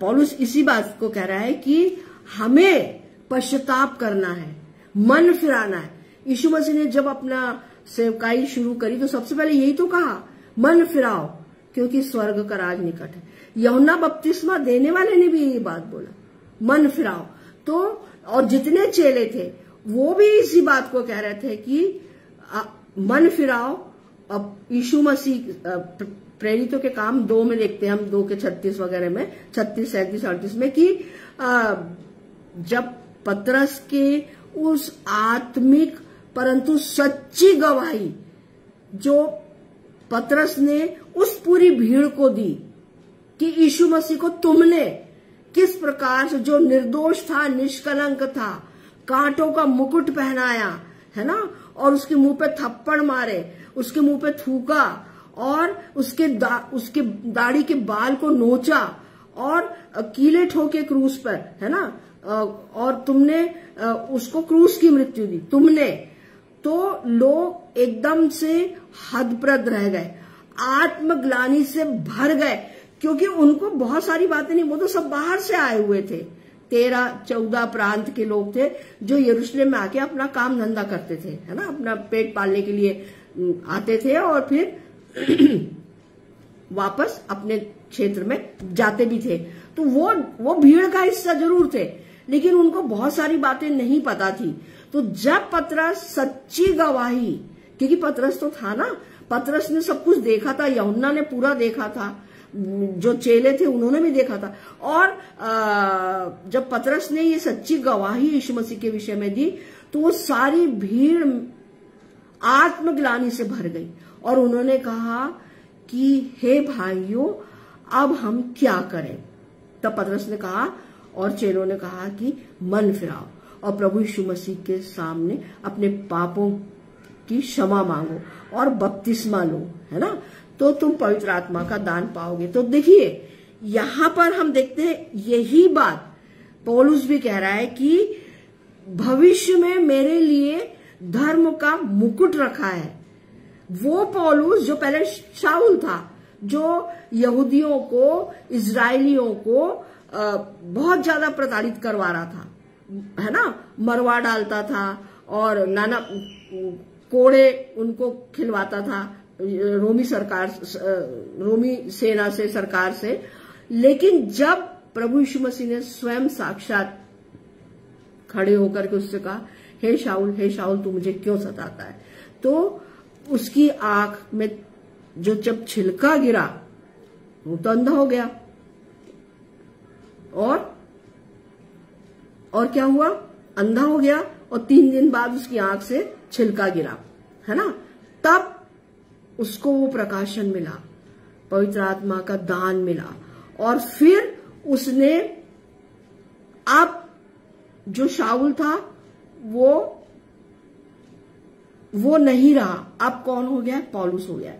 पौलुस इसी बात को कह रहा है कि हमें पश्चाताप करना है, मन फिराना है। यीशु मसीह ने जब अपना सेवकाई शुरू करी तो सबसे पहले यही तो कहा, मन फिराओ क्योंकि स्वर्ग का राज निकट है। यूहन्ना बपतिस्मा देने वाले ने भी यही बात बोला, मन फिराओ। तो और जितने चेले थे वो भी इसी बात को कह रहे थे कि मन फिराओ। अब यीशु मसीह प्रेरितों के काम 2 में देखते हैं हम, 2 के 36 वगैरह में, 36, 37, 38 में कि जब पतरस के उस आत्मिक परंतु सच्ची गवाही जो पतरस ने उस पूरी भीड़ को दी कि यीशु मसीह को तुमने किस प्रकार से, जो निर्दोष था, निष्कलंक था, कांटों का मुकुट पहनाया, है ना, और उसके मुंह पे थप्पड़ मारे, उसके मुंह पे थूका और उसके दाढ़ी के बाल को नोचा और कीले ठोके क्रूस पर, है ना, और तुमने उसको क्रूस की मृत्यु दी तुमने। तो लोग एकदम से हतप्रद रह गए, आत्मग्लानि से भर गए, क्योंकि उनको बहुत सारी बातें नहीं, वो तो सब बाहर से आए हुए थे, 13-14 प्रांत के लोग थे जो यरूशलेम में आके अपना काम धंधा करते थे, है ना, अपना पेट पालने के लिए आते थे और फिर वापस अपने क्षेत्र में जाते भी थे। तो वो भीड़ का हिस्सा जरूर थे, लेकिन उनको बहुत सारी बातें नहीं पता थी। तो जब पतरस सच्ची गवाही, क्योंकि पतरस तो था ना, पतरस ने सब कुछ देखा था, यूहन्ना ने पूरा देखा था, जो चेले थे उन्होंने भी देखा था, और जब पतरस ने ये सच्ची गवाही यीशु मसीह के विषय में दी तो वो सारी भीड़ आत्मग्लानि से भर गई और उन्होंने कहा कि हे भाइयों, अब हम क्या करें। तब पतरस ने कहा और चेलों ने कहा कि मन फिराओ और प्रभु यीशु मसीह के सामने अपने पापों की क्षमा मांगो और बपतिस्मा लो, है ना, तो तुम पवित्र आत्मा का दान पाओगे। तो देखिए यहां पर हम देखते हैं यही बात पौलुस भी कह रहा है कि भविष्य में मेरे लिए धर्म का मुकुट रखा है। वो पौलुस जो पहले शाऊल था, जो यहूदियों को, इजरायलियों को बहुत ज्यादा प्रताड़ित करवा रहा था, है ना, मरवा डालता था और नाना कोड़े उनको खिलवाता था रोमी सेना से, सरकार से। लेकिन जब प्रभु यीशु मसीह ने स्वयं साक्षात खड़े होकर के उससे कहा, हे शाऊल तू मुझे क्यों सताता है, तो उसकी आंख में जो जब छिलका गिरा वो तो अंधा हो गया। और क्या हुआ, अंधा हो गया और 3 दिन बाद उसकी आंख से छिलका गिरा, है ना। तब उसको वो प्रकाशन मिला, पवित्र आत्मा का दान मिला, और फिर उसने, अब जो शाऊल था वो नहीं रहा, अब कौन हो गया, पौलुस हो गया।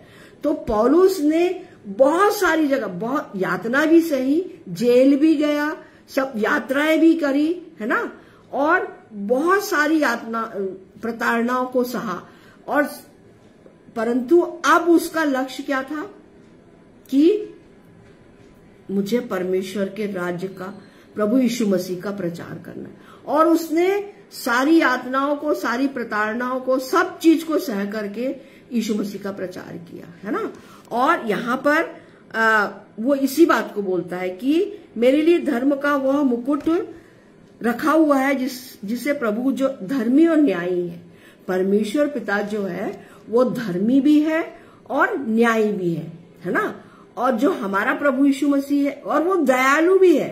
तो पौलुस ने बहुत सारी जगह, बहुत यातना भी सही, जेल भी गया, सब यात्राएं भी करी, है ना, और बहुत सारी यातना प्रताड़नाओं को सहा, और परंतु अब उसका लक्ष्य क्या था कि मुझे परमेश्वर के राज्य का, प्रभु यीशु मसीह का प्रचार करना है। और उसने सारी यातनाओं को, सारी प्रताड़नाओं को, सब चीज को सह करके यीशु मसीह का प्रचार किया, है ना। और यहां पर वो इसी बात को बोलता है कि मेरे लिए धर्म का वह मुकुट रखा हुआ है जिसे प्रभु जो धर्मी और न्यायी है, परमेश्वर पिता जो है वो धर्मी भी है और न्यायी भी है ना, और जो हमारा प्रभु यीशु मसीह है और वो दयालु भी है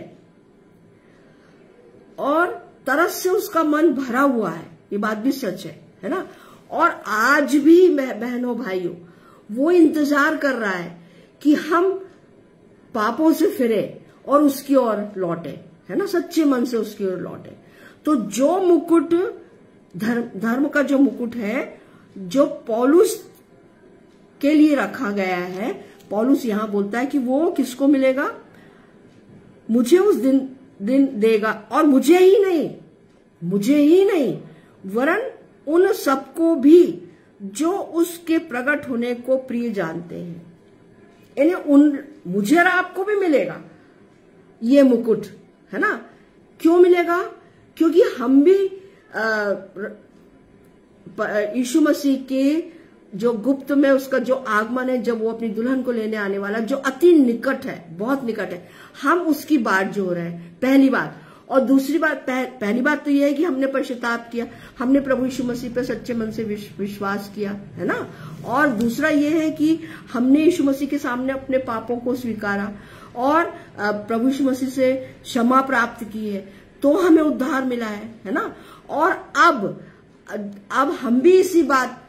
और तरस से उसका मन भरा हुआ है, ये बात भी सच है ना। और आज भी बहनों भाइयों वो इंतजार कर रहा है कि हम पापों से फिरे और उसकी ओर लौटे, है ना, सच्चे मन से उसकी ओर लौटे। तो जो मुकुट धर्म का जो मुकुट है जो पौलुस के लिए रखा गया है, पौलुस यहां बोलता है कि वो किसको मिलेगा, मुझे उस दिन देगा, और मुझे ही नहीं वरन उन सबको भी जो उसके प्रकट होने को प्रिय जानते हैं। यानी मुझे और आपको भी मिलेगा ये मुकुट, है ना। क्यों मिलेगा, क्योंकि हम भी यीशु मसीह के जो गुप्त में उसका जो आगमन है, जब वो अपनी दुल्हन को लेने आने वाला, जो अति निकट है, बहुत निकट है, हम उसकी बाट जो रहे हैं, पहली बात। और दूसरी बात, पहली बात तो यह है कि हमने पश्चाताप किया, हमने प्रभु यीशु मसीह पर सच्चे मन से विश्वास किया, है ना। और दूसरा यह है कि हमने यीशु मसीह के सामने अपने पापों को स्वीकारा और प्रभु यीशु मसीह से क्षमा प्राप्त की है, तो हमें उद्धार मिला है ना। और अब हम भी इसी बात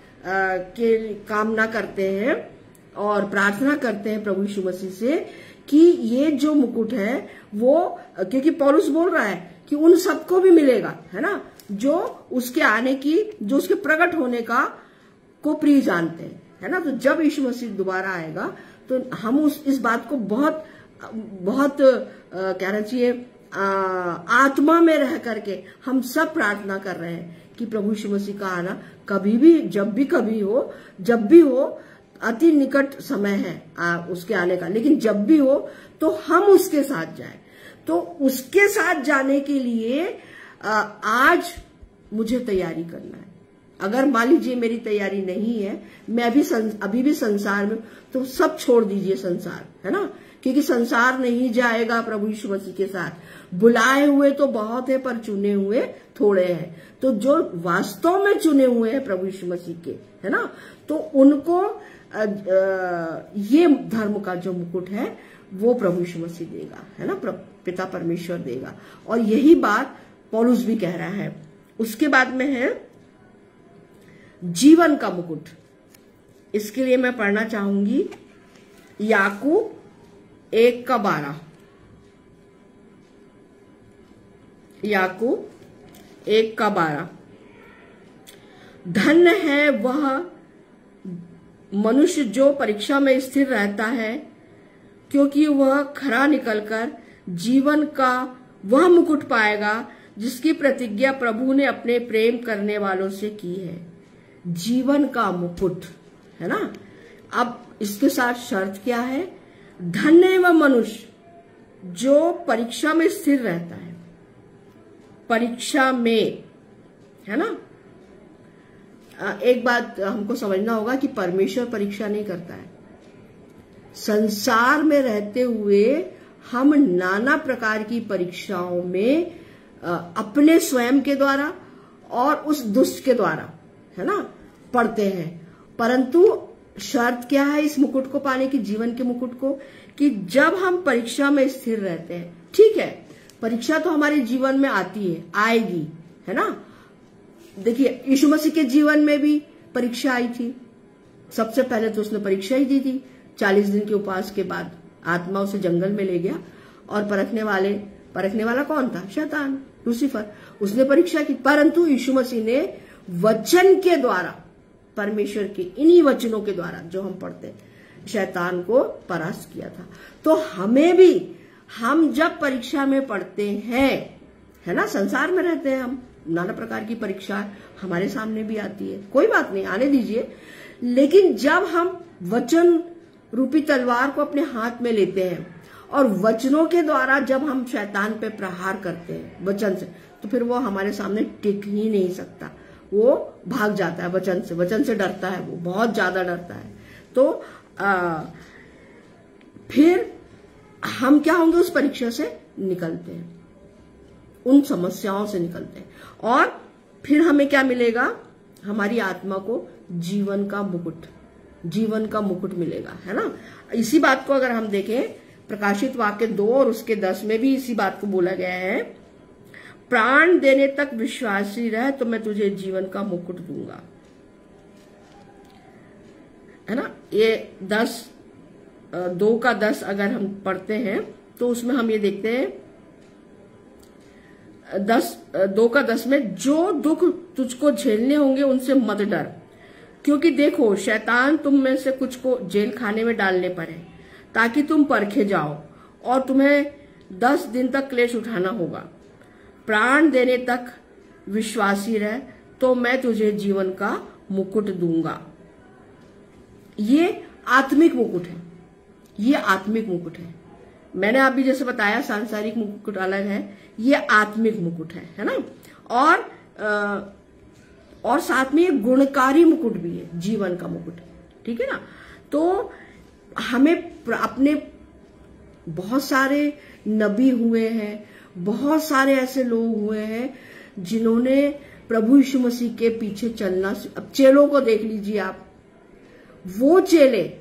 के कामना करते हैं और प्रार्थना करते हैं प्रभु यीशु मसीह से कि ये जो मुकुट है वो, क्योंकि पौलुस बोल रहा है कि उन सबको भी मिलेगा, है ना, जो उसके आने की, जो उसके प्रकट होने का को प्रिय जानते हैं, है ना। तो जब यीशु मसीह दोबारा आएगा तो हम इस बात को बहुत कहना चाहिए आत्मा में रह करके हम सब प्रार्थना कर रहे हैं कि प्रभु यीशु मसीह का आना कभी भी, जब भी हो, अति निकट समय है उसके आने का, लेकिन जब भी हो तो हम उसके साथ जाएं। तो उसके साथ जाने के लिए आज मुझे तैयारी करना है। अगर मान लीजिए मेरी तैयारी नहीं है, मैं अभी भी संसार में, तो सब छोड़ दीजिए संसार, है ना, क्योंकि संसार नहीं जाएगा प्रभु यीशु मसीह के साथ। बुलाए हुए तो बहुत है पर चुने हुए थोड़े हैं। तो जो वास्तव में चुने हुए हैं प्रभु यीशु मसीह के, है ना, तो उनको ये धर्म का जो मुकुट है वो प्रभु यीशु मसीह देगा, है ना, पिता परमेश्वर देगा। और यही बात पौलुस भी कह रहा है। उसके बाद में है जीवन का मुकुट। इसके लिए मैं पढ़ना चाहूंगी याकूब 1:12। याकूब 1:12। धन्य है वह मनुष्य जो परीक्षा में स्थिर रहता है, क्योंकि वह खरा निकलकर जीवन का वह मुकुट पाएगा जिसकी प्रतिज्ञा प्रभु ने अपने प्रेम करने वालों से की है। जीवन का मुकुट, है ना। अब इसके साथ शर्त क्या है? धन्य वह मनुष्य जो परीक्षा में स्थिर रहता है, परीक्षा में, है ना। एक बात हमको समझना होगा कि परमेश्वर परीक्षा नहीं करता है। संसार में रहते हुए हम नाना प्रकार की परीक्षाओं में अपने स्वयं के द्वारा और उस दुष्ट के द्वारा, है ना, पढ़ते हैं। परंतु शर्त क्या है इस मुकुट को पाने की, जीवन के मुकुट को, कि जब हम परीक्षा में स्थिर रहते हैं। ठीक है, परीक्षा तो हमारे जीवन में आती है, आएगी, है ना। देखिए यीशु मसीह के जीवन में भी परीक्षा आई थी। सबसे पहले तो उसने परीक्षा ही दी थी। 40 दिन के उपवास के बाद आत्मा उसे जंगल में ले गया और परखने वाला कौन था? शैतान, लूसीफर। उसने परीक्षा की, परंतु यीशु मसीह ने वचन के द्वारा, परमेश्वर के इन्हीं वचनों के द्वारा जो हम पढ़ते, शैतान को परास्त किया था। तो हमें भी, हम जब परीक्षा में पढ़ते हैं, है ना, संसार में रहते हैं हम, नाना प्रकार की परीक्षा हमारे सामने भी आती है, कोई बात नहीं, आने दीजिए। लेकिन जब हम वचन रूपी तलवार को अपने हाथ में लेते हैं और वचनों के द्वारा जब हम शैतान पे प्रहार करते हैं वचन से, तो फिर वो हमारे सामने टिक ही नहीं सकता। वो भाग जाता है वचन से डरता है, वो बहुत ज्यादा डरता है। तो फिर हम क्या होंगे? उस परीक्षा से निकलते हैं, उन समस्याओं से निकलते हैं, और फिर हमें क्या मिलेगा? हमारी आत्मा को जीवन का मुकुट मिलेगा, है ना। इसी बात को अगर हम देखें, प्रकाशित वाक्य 2 और उसके 10 में भी इसी बात को बोला गया है, प्राण देने तक विश्वासी रह तो मैं तुझे जीवन का मुकुट दूंगा, है ना। ये 2:10 अगर हम पढ़ते हैं तो उसमें हम ये देखते हैं 2:10 में, जो दुख तुझको झेलने होंगे उनसे मत डर, क्योंकि देखो शैतान तुम में से कुछ को जेल खाने में डालने पर है, ताकि तुम परखे जाओ, और तुम्हें 10 दिन तक क्लेश उठाना होगा। प्राण देने तक विश्वासी रह तो मैं तुझे जीवन का मुकुट दूंगा। ये आत्मिक मुकुट है, मैंने अभी जैसे बताया सांसारिक मुकुट अलग है, ये आत्मिक मुकुट है ना। और साथ में ये गुणकारी मुकुट भी है, जीवन का मुकुट, ठीक है ना। तो हमें अपने बहुत सारे नबी हुए हैं, बहुत सारे ऐसे लोग हुए हैं जिन्होंने प्रभु यीशु मसीह के पीछे चलना। अब चेलों को देख लीजिए आप, वो चेले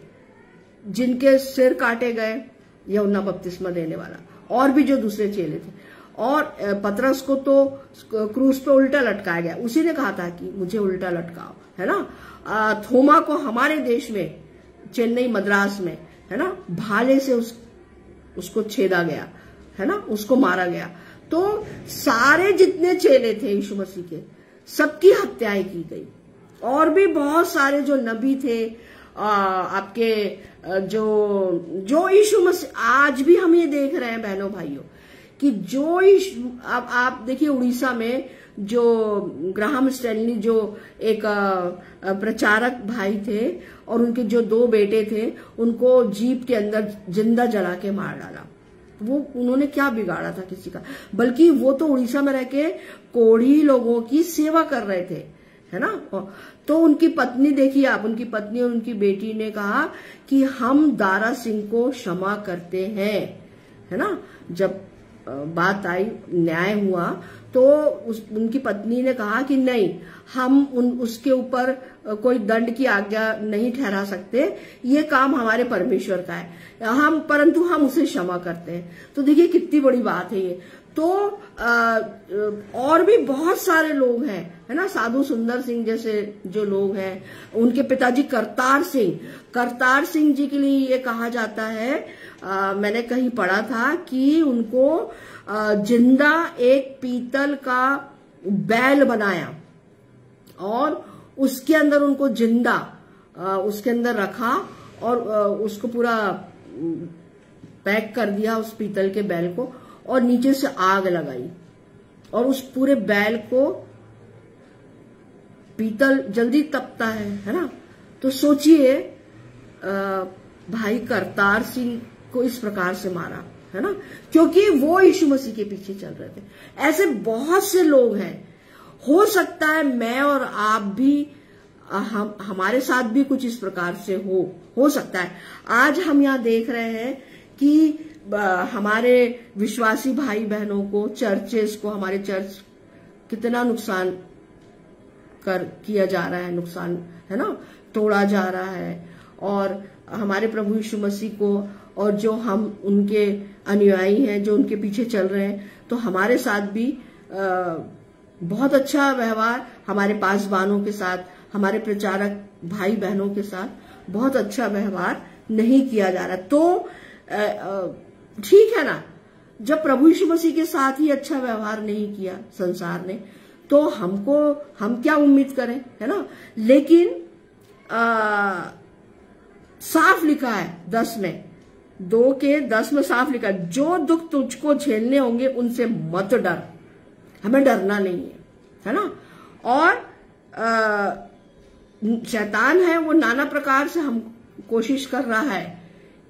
जिनके सिर काटे गए, यूहन्ना बपतिस्मा देने वाला, और भी जो दूसरे चेले थे, और पतरस को तो क्रूस पे उल्टा लटकाया गया, उसी ने कहा था कि मुझे उल्टा लटकाओ, है ना। थोमा को हमारे देश में चेन्नई मद्रास में, है ना, भाले से उसको छेदा गया, है ना, उसको मारा गया। तो सारे जितने चेले थे यीशु मसीह के, सबकी हत्याएं की गई। और भी बहुत सारे जो नबी थे, आपके जो यीशु मसीह, आज भी हम ये देख रहे हैं बहनों भाइयों कि जो अब आप देखिए उड़ीसा में जो ग्राहम स्टैनली जो एक प्रचारक भाई थे, और उनके जो 2 बेटे थे, उनको जीप के अंदर जिंदा जला के मार डाला। वो उन्होंने क्या बिगाड़ा था किसी का, बल्कि वो तो उड़ीसा में रह के कोढ़ी लोगों की सेवा कर रहे थे, है ना। तो उनकी पत्नी देखिए आप, उनकी पत्नी और उनकी बेटी ने कहा कि हम दारा सिंह को क्षमा करते हैं, है ना। जब बात आई, न्याय हुआ, तो उनकी पत्नी ने कहा कि नहीं, हम उसके ऊपर कोई दंड की आज्ञा नहीं ठहरा सकते, ये काम हमारे परमेश्वर का है, परंतु हम उसे क्षमा करते हैं। तो देखिए कितनी बड़ी बात है ये। तो और भी बहुत सारे लोग हैं, है ना, साधु सुंदर सिंह जैसे जो लोग हैं, उनके पिताजी करतार सिंह जी के लिए ये कहा जाता है, मैंने कहीं पढ़ा था कि उनको जिंदा एक पीतल का बैल बनाया और उसके अंदर उनको जिंदा उसके अंदर रखा और उसको पूरा पैक कर दिया उस पीतल के बैल को, और नीचे से आग लगाई और उस पूरे बैल को, पीतल जल्दी तपता है ना। तो सोचिए भाई करतार सिंह को इस प्रकार से मारा, है ना, क्योंकि वो यीशु मसीह के पीछे चल रहे थे। ऐसे बहुत से लोग हैं, हो सकता है मैं और आप भी, हमारे साथ भी कुछ इस प्रकार से हो सकता है। आज हम यहाँ देख रहे हैं कि हमारे विश्वासी भाई बहनों को, चर्चेस को, हमारे चर्च कितना नुकसान किया जा रहा है, नुकसान, है ना, तोड़ा जा रहा है। और हमारे प्रभु यीशु मसीह को, और जो हम उनके अनुयायी हैं, जो उनके पीछे चल रहे हैं, तो हमारे साथ भी बहुत अच्छा व्यवहार, हमारे पासवानों के साथ, हमारे प्रचारक भाई बहनों के साथ बहुत अच्छा व्यवहार नहीं किया जा रहा। तो ठीक है ना, जब प्रभु यीशु मसीह के साथ ही अच्छा व्यवहार नहीं किया संसार ने, तो हम क्या उम्मीद करें, है ना। लेकिन साफ लिखा है 2:10 में साफ लिखा है, जो दुख तुझको झेलने होंगे उनसे मत डर, हमें डरना नहीं है ना। और शैतान है वो नाना प्रकार से हम कोशिश कर रहा है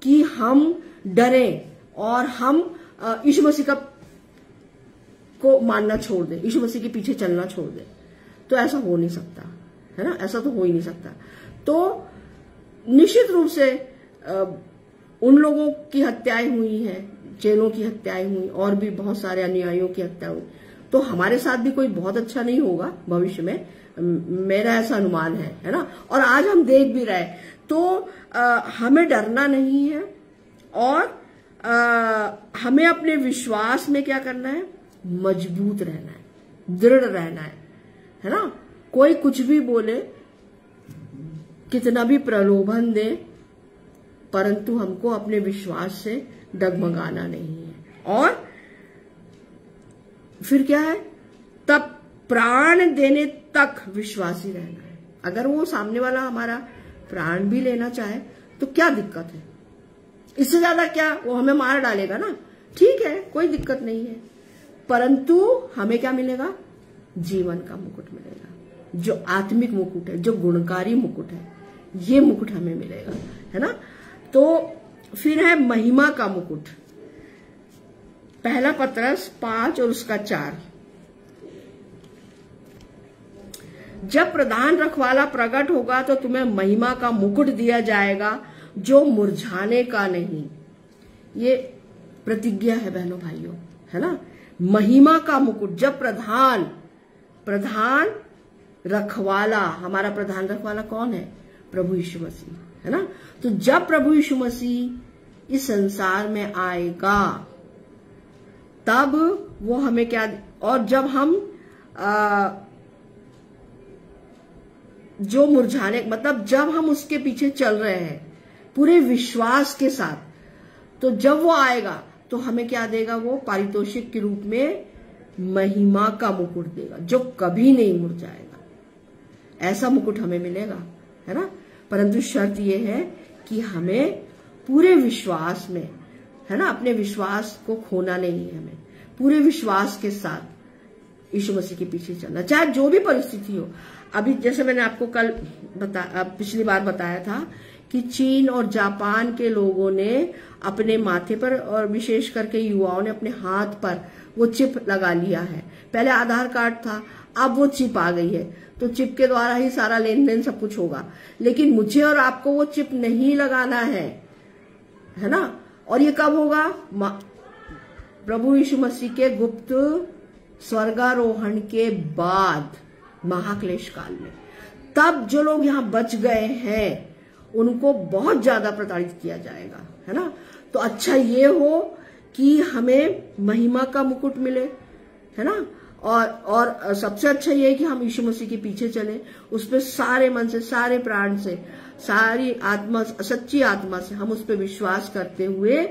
कि हम डरें और हम यीशु मसीह को मानना छोड़ दें, यीशु मसीह के पीछे चलना छोड़ दें। तो ऐसा हो नहीं सकता, है ना, ऐसा तो हो ही नहीं सकता। तो निश्चित रूप से उन लोगों की हत्याएं हुई हैं, चेलों की हत्याएं हुई, और भी बहुत सारे अनुयायियों की हत्या हुई। तो हमारे साथ भी कोई बहुत अच्छा नहीं होगा भविष्य में, मेरा ऐसा अनुमान है ना। और आज हम देख भी रहे, तो हमें डरना नहीं है, और हमें अपने विश्वास में क्या करना है, मजबूत रहना है, दृढ़ रहना है ना। कोई कुछ भी बोले, कितना भी प्रलोभन दे, परंतु हमको अपने विश्वास से डगमगाना नहीं है। और फिर क्या है, तब प्राण देने तक विश्वासी रहना है। अगर वो सामने वाला हमारा प्राण भी लेना चाहे तो क्या दिक्कत है, इससे ज्यादा क्या, वो हमें मार डालेगा ना, ठीक है, कोई दिक्कत नहीं है। परंतु हमें क्या मिलेगा, जीवन का मुकुट मिलेगा, जो आत्मिक मुकुट है, जो गुणकारी मुकुट है, ये मुकुट हमें मिलेगा, है ना। तो फिर है महिमा का मुकुट, पहला पत्रस 5 और उसका 4। जब प्रधान रखवाला प्रकट होगा तो तुम्हें महिमा का मुकुट दिया जाएगा जो मुरझाने का नहीं। ये प्रतिज्ञा है बहनों भाइयों, है ना। महिमा का मुकुट, जब प्रधान रखवाला, हमारा प्रधान रखवाला कौन है? प्रभु यीशु मसीह, है ना। तो जब प्रभु यीशु मसीह इस संसार में आएगा तब वो हमें क्या, और जब हम जो मुरझाने, मतलब जब हम उसके पीछे चल रहे हैं पूरे विश्वास के साथ, तो जब वो आएगा तो हमें क्या देगा? वो पारितोषिक के रूप में महिमा का मुकुट देगा जो कभी नहीं मुरझाएगा। ऐसा मुकुट हमें मिलेगा, है ना। परंतु शर्त ये है कि हमें पूरे विश्वास में, है ना, अपने विश्वास को खोना नहीं है, हमें पूरे विश्वास के साथ यीशु मसीह के पीछे चलना, चाहे जो भी परिस्थिति हो। अभी जैसे मैंने आपको कल पिछली बार बताया था कि चीन और जापान के लोगों ने अपने माथे पर, और विशेष करके युवाओं ने अपने हाथ पर वो चिप लगा लिया है। पहले आधार कार्ड था, अब वो चिप आ गई है, तो चिप के द्वारा ही सारा लेन देन सब कुछ होगा। लेकिन मुझे और आपको वो चिप नहीं लगाना है ना। और ये कब होगा? प्रभु यीशु मसीह के गुप्त स्वर्गारोहण के बाद, महाक्लेश काल में। तब जो लोग यहाँ बच गए हैं उनको बहुत ज्यादा प्रताड़ित किया जाएगा, है ना। तो अच्छा ये हो कि हमें महिमा का मुकुट मिले, है ना। और सबसे अच्छा ये है कि हम यीशु मसीह के पीछे चले, उस पर सारे मन से, सारे प्राण से, सारी आत्मा, सच्ची आत्मा से हम उस पर विश्वास करते हुए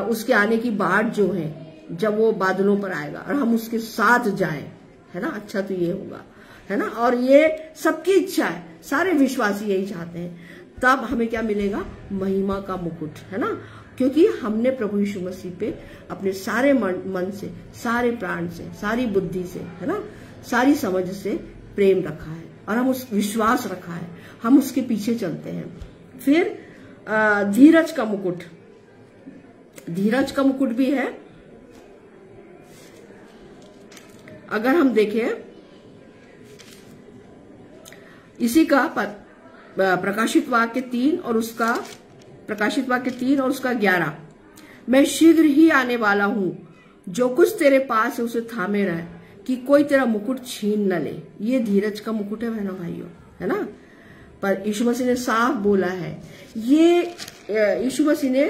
उसके आने की बाट जो है, जब वो बादलों पर आएगा और हम उसके साथ जाएं, है ना। अच्छा तो ये होगा, है ना। और ये सबकी इच्छा है, सारे विश्वासी यही चाहते हैं। तब हमें क्या मिलेगा? महिमा का मुकुट, है ना। क्योंकि हमने प्रभु यीशु मसीह पे अपने सारे मन से, सारे प्राण से, सारी बुद्धि से, है ना, सारी समझ से प्रेम रखा है और हम उस विश्वास रखा है, हम उसके पीछे चलते हैं। फिर धीरज का मुकुट, धीरज का मुकुट भी है। अगर हम देखें इसी का प्रकाशित वाक्य 3 और उसका 11, मैं शीघ्र ही आने वाला हूं, जो कुछ तेरे पास है उसे थामे रहे कि कोई तेरा मुकुट छीन न ले। ये धीरज का मुकुट है बहनों भाइयों, है ना। पर यीशु मसीह ने साफ बोला है, ये यीशु मसीह ने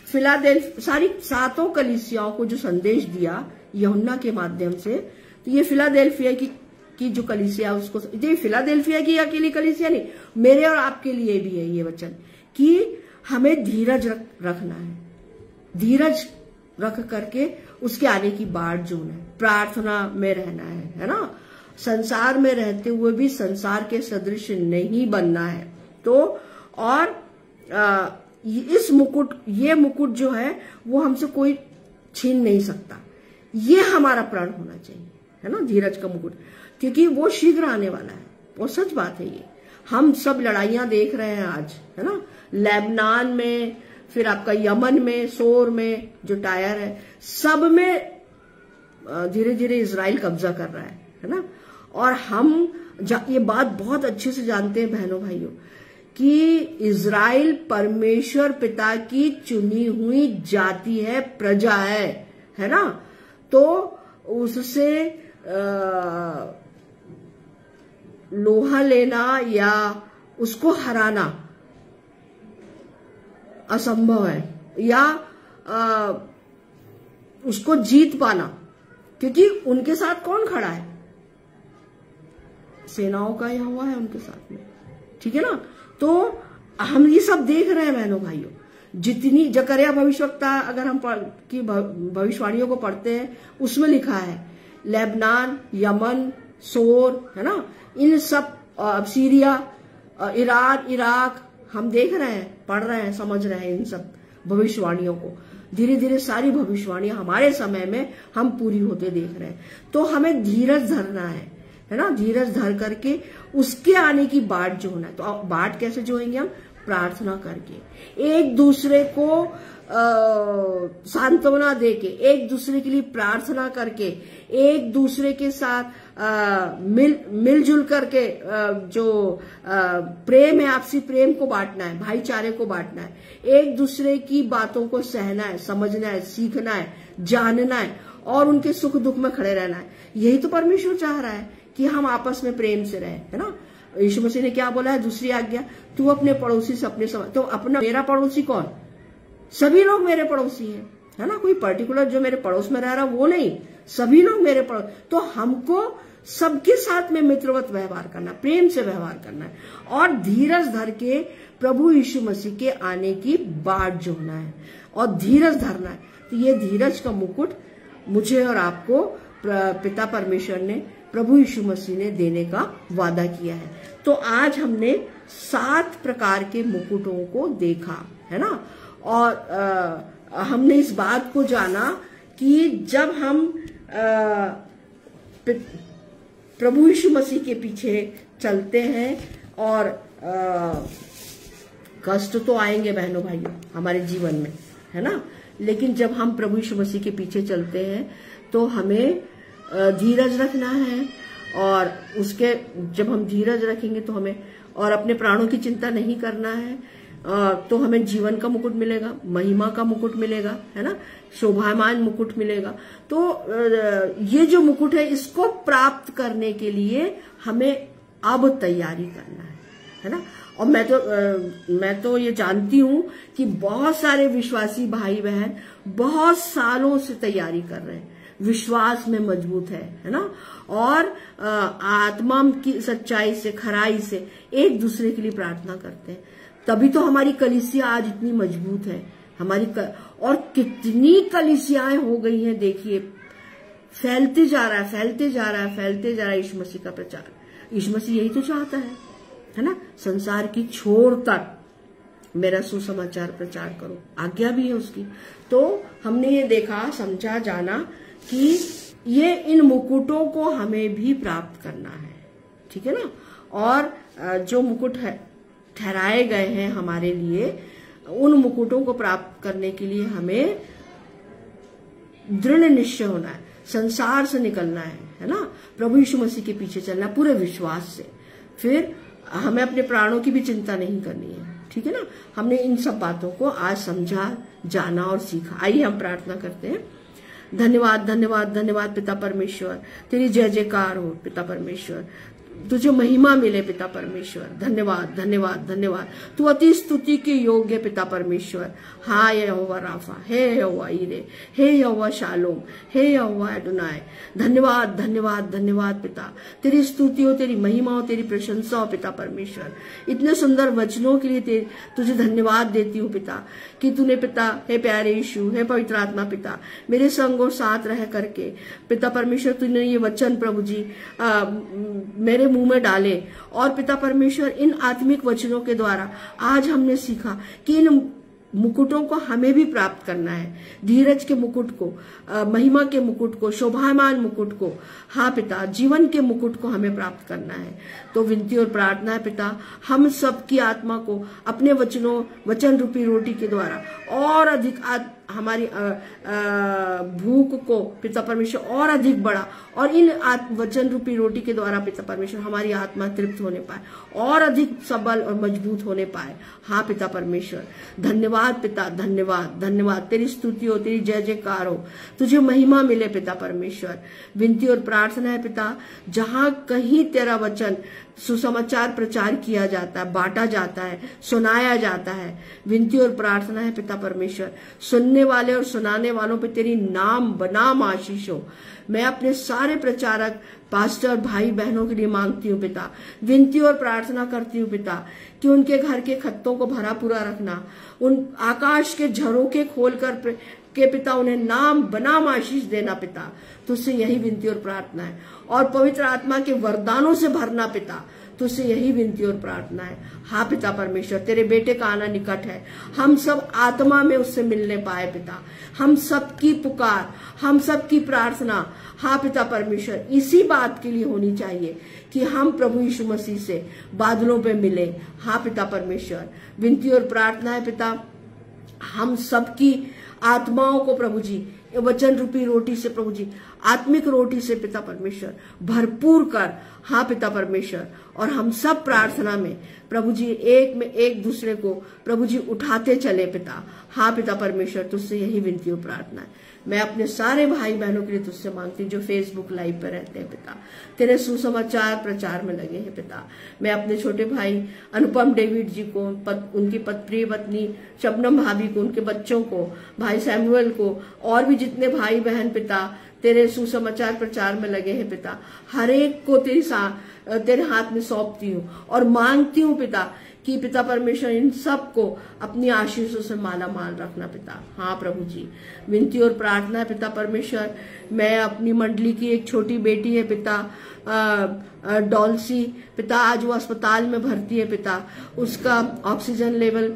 फिलाडेल्फिया, सारी 7 कलीसियाओं को जो संदेश दिया यूहन्ना के माध्यम से, तो ये फिलाडेल्फिया की जो कलीसिया, उसको, ये फिलाडेल्फिया की अकेली कलीसिया नहीं, मेरे और आपके लिए भी है ये वचन कि हमें धीरज रखना है, धीरज रख करके उसके आने की बाट जोना है, प्रार्थना में रहना है ना। संसार में रहते हुए भी संसार के सदृश नहीं बनना है। तो और इस मुकुट, ये मुकुट जो है वो हमसे कोई छीन नहीं सकता। ये हमारा प्रण होना चाहिए, है ना, धीरज का मुकुट, क्योंकि वो शीघ्र आने वाला है। और सच बात है ये, हम सब लड़ाइयां देख रहे हैं आज, है ना, लेबनान में, फिर आपका यमन में, सोर में जो टायर है, सब में धीरे धीरे इजराइल कब्जा कर रहा है ना। और हम ये बात बहुत अच्छे से जानते हैं बहनों भाइयों कि इजराइल परमेश्वर पिता की चुनी हुई जाति है, प्रजा है ना। तो उससे लोहा लेना या उसको हराना असंभव है, या उसको जीत पाना, क्योंकि उनके साथ कौन खड़ा है? सेनाओं का यहोवा है उनके साथ में, ठीक है ना। तो हम ये सब देख रहे हैं बहनों भाइयों। जितनी जकरिया भविष्यवक्ता, अगर हम की भविष्यवाणियों को पढ़ते हैं, उसमें लिखा है लेबनान, यमन, सोर, है ना, इन सब, सीरिया, ईरान, इराक, हम देख रहे हैं, पढ़ रहे हैं, समझ रहे हैं इन सब भविष्यवाणियों को। धीरे धीरे सारी भविष्यवाणियां हमारे समय में हम पूरी होते देख रहे हैं। तो हमें धीरज धरना है ना, धीरज धर करके उसके आने की बाट जो होना है। तो बाट कैसे जोएंगे हम? प्रार्थना करके, एक दूसरे को सांत्वना देके, एक दूसरे के लिए प्रार्थना करके, एक दूसरे के साथ मिलजुल करके जो प्रेम है, आपसी प्रेम को बांटना है, भाईचारे को बांटना है, एक दूसरे की बातों को सहना है, समझना है, सीखना है, जानना है और उनके सुख दुख में खड़े रहना है। यही तो परमेश्वर चाह रहा है कि हम आपस में प्रेम से रहें, है ना। यीशु मसीह ने क्या बोला है, दूसरी आज्ञा, तू अपने पड़ोसी से अपने समझ। तो अपना मेरा पड़ोसी कौन? सभी लोग मेरे पड़ोसी हैं, है ना। कोई पर्टिकुलर जो मेरे पड़ोस में रह रहा वो नहीं, सभी लोग मेरे पड़ोस। तो हमको सबके साथ में मित्रवत व्यवहार करना, प्रेम से व्यवहार करना है और धीरज धर के प्रभु यीशु मसीह के आने की बाट जोहना है और धीरज धरना है। तो ये धीरज का मुकुट मुझे और आपको पिता परमेश्वर ने, प्रभु यीशु मसीह ने देने का वादा किया है। तो आज हमने 7 प्रकार के मुकुटों को देखा, है ना। और हमने इस बात को जाना कि जब हम प्रभु यीशु मसीह के पीछे चलते हैं और कष्ट तो आएंगे बहनों भाइयों हमारे जीवन में, है ना। लेकिन जब हम प्रभु यीशु मसीह के पीछे चलते हैं तो हमें धीरज रखना है और उसके जब हम धीरज रखेंगे तो हमें और अपने प्राणों की चिंता नहीं करना है, तो हमें जीवन का मुकुट मिलेगा, महिमा का मुकुट मिलेगा, है ना, शोभायमान मुकुट मिलेगा। तो ये जो मुकुट है इसको प्राप्त करने के लिए हमें अब तैयारी करना है ना। और मैं तो ये जानती हूं कि बहुत सारे विश्वासी भाई बहन बहुत सालों से तैयारी कर रहे हैं, विश्वास में मजबूत है ना, और आत्मा की सच्चाई से, खराई से एक दूसरे के लिए प्रार्थना करते हैं। तभी तो हमारी कलीसिया आज इतनी मजबूत है और कितनी कलीसियाएं हो गई हैं, देखिए फैलते जा रहा है, फैलते जा रहा है, फैलते जा रहा है यीशु मसीह का प्रचार। यीशु मसीह यही तो चाहता है ना, संसार की छोर तक मेरा सुसमाचार प्रचार करो, आज्ञा भी है उसकी। तो हमने ये देखा, समझा, जाना कि ये इन मुकुटों को हमें भी प्राप्त करना है, ठीक है ना। और जो मुकुट है ठहराए गए हैं हमारे लिए, उन मुकुटों को प्राप्त करने के लिए हमें दृढ़ निश्चय होना है, संसार से निकलना है ना, प्रभु यीशु मसीह के पीछे चलना पूरे विश्वास से। फिर हमें अपने प्राणों की भी चिंता नहीं करनी है, ठीक है ना। हमने इन सब बातों को आज समझा, जाना और सीखा। आइए हम प्रार्थना करते हैं। धन्यवाद धन्यवाद धन्यवाद पिता परमेश्वर, तेरी जय जयकार हो पिता परमेश्वर, तुझे महिमा मिले पिता परमेश्वर। धन्यवाद धन्यवाद धन्यवाद, तू अति स्तुति के योग्य पिता परमेश्वर। हाँ यहोवा राफा, हे यहोवा ईरे, हे यहोवा शालोम, हे यहोवा एडोनाय। धन्यवाद धन्यवाद धन्यवाद पिता, तेरी स्तुति हो, तेरी महिमा हो, तेरी प्रशंसा हो पिता परमेश्वर। इतने सुंदर वचनों के लिए तुझे धन्यवाद देती हूँ पिता, कि तूने पिता, हे प्यारे यीशु, हे पवित्र आत्मा पिता, मेरे संग और साथ रह करके पिता परमेश्वर तूने ये वचन प्रभु जी मेरे मुंह में डाले। और पिता परमेश्वर इन आत्मिक वचनों के द्वारा आज हमने सीखा कि इन मुकुटों को हमें भी प्राप्त करना है, धीरज के मुकुट को, महिमा के मुकुट को, शोभायमान मुकुट को, हाँ पिता, जीवन के मुकुट को हमें प्राप्त करना है। तो विनती और प्रार्थना है पिता, हम सबकी आत्मा को अपने वचन रूपी रोटी के द्वारा और अधिक हमारी भूख को पिता परमेश्वर और अधिक बढ़ा, और इन वचन रूपी रोटी के द्वारा पिता परमेश्वर हमारी आत्मा तृप्त होने पाए और अधिक सबल और मजबूत होने पाए। हाँ पिता परमेश्वर, धन्यवाद पिता, धन्यवाद धन्यवाद, तेरी स्तुति हो, तेरी जय जयकार हो, तुझे महिमा मिले पिता परमेश्वर। विनती और प्रार्थना है पिता, जहां कहीं तेरा वचन सुसमाचार प्रचार किया जाता है, बांटा जाता है, सुनाया जाता है, विनती और प्रार्थना है पिता परमेश्वर, सुनने वाले और सुनाने वालों पे तेरी नाम बनाम आशीष हो। मैं अपने सारे प्रचारक, पास्टर भाई बहनों के लिए मांगती हूँ पिता, विनती और प्रार्थना करती हूँ पिता, कि उनके घर के खत्तों को भरा पूरा रखना, उन आकाश के झरोके खोलकर के पिता उन्हें नाम बनाम आशीष देना पिता, तुझसे यही विनती और प्रार्थना है। और पवित्र आत्मा के वरदानों से भरना पिता, तुझसे यही विनती और प्रार्थना है। हाँ पिता परमेश्वर, तेरे बेटे का आना निकट है, हम सब आत्मा में उससे मिलने पाए पिता। हम सबकी पुकार, हम सबकी प्रार्थना, हाँ पिता परमेश्वर, इसी बात के लिए होनी चाहिए कि हम प्रभु यीशु मसीह से बादलों पे मिले। हाँ पिता परमेश्वर, विनती और प्रार्थना है पिता, हम सबकी आत्माओं को प्रभु जी वचन रूपी रोटी से प्रभु जी, आत्मिक रोटी से पिता परमेश्वर भरपूर कर। हाँ पिता परमेश्वर, और हम सब प्रार्थना में प्रभु जी एक में एक दूसरे को प्रभु जी उठाते चले पिता। हाँ पिता परमेश्वर, तुझसे यही विनती और प्रार्थना है। मैं अपने सारे भाई बहनों के लिए तुझसे मांगती हूँ जो फेसबुक लाइव पर रहते हैं पिता, तेरे सुसमाचार प्रचार में लगे हैं पिता। मैं अपने छोटे भाई अनुपम डेविड जी को, उनकी प्रिय पत्नी शबनम भाभी को, उनके बच्चों को, भाई सैमुअल को, और भी जितने भाई बहन पिता तेरे सुसमाचार प्रचार में लगे हैं पिता, हर एक को तेरे हाथ में सौंपती हूँ और मांगती हूँ पिता कि पिता परमेश्वर इन सब को अपनी आशीषों से माला माल रखना पिता। हाँ प्रभु जी, विनती और प्रार्थना है पिता परमेश्वर। मैं अपनी मंडली की एक छोटी बेटी है पिता, डॉल्सी पिता, आज वो अस्पताल में भर्ती है पिता, उसका ऑक्सीजन लेवल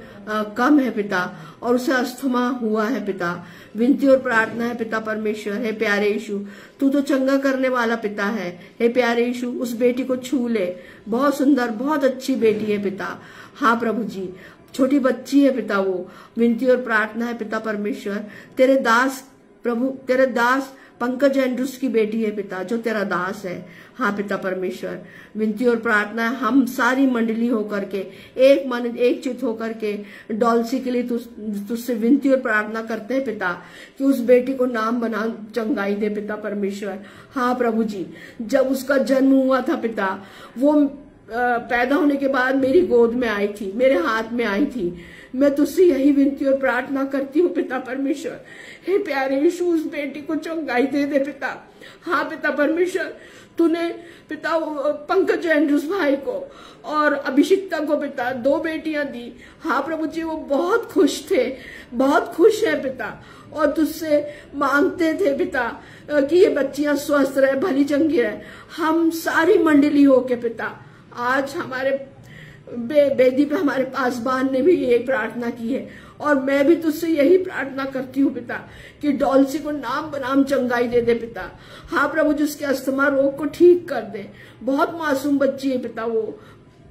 कम है पिता, और उसे अस्थमा हुआ है पिता। विनती और प्रार्थना है पिता परमेश्वर, हे प्यारे यीशु, तू तो चंगा करने वाला पिता है। हे प्यारे यीशु, उस बेटी को छू ले, बहुत सुंदर बहुत अच्छी बेटी है पिता। हाँ प्रभु जी, छोटी बच्ची है पिता वो। विनती और प्रार्थना है पिता परमेश्वर, तेरे दास प्रभु, तेरे दास पंकज एंड्रूस की बेटी है पिता, जो तेरा दास है। हाँ पिता परमेश्वर, विनती और प्रार्थना है हम सारी मंडली होकर के एक मन एक चित होकर के डॉल्सी के लिए तुझसे विनती और प्रार्थना करते हैं पिता कि उस बेटी को नाम बना चंगाई दे पिता परमेश्वर। हाँ प्रभु जी, जब उसका जन्म हुआ था पिता, वो पैदा होने के बाद मेरी गोद में आई थी, मेरे हाथ में आई थी। मैं तुझसे यही विनती और प्रार्थना करती हूँ पिता परमेश्वर, हे प्यारे यीशु, उस बेटी को चंगाई दे दे पिता। हाँ पिता परमेश्वर, तूने पिता पंकज एंड्रूस भाई को और अभिषिक्ता को पिता 2 बेटियां दी। हाँ प्रभु जी, वो बहुत खुश थे, बहुत खुश है पिता, और तुझसे मांगते थे पिता कि ये बच्चियां स्वस्थ रहे, भली चंगी रहे। हम सारी मंडली होके पिता, आज हमारे बेदी पे हमारे पासबान ने भी ये प्रार्थना की है, और मैं भी तुझसे यही प्रार्थना करती हूँ पिता कि डॉल्सी को नाम बनाम चंगाई दे दे पिता। हाँ प्रभु जी, उसके अस्थमा रोग को ठीक कर दे। बहुत मासूम बच्ची है पिता, वो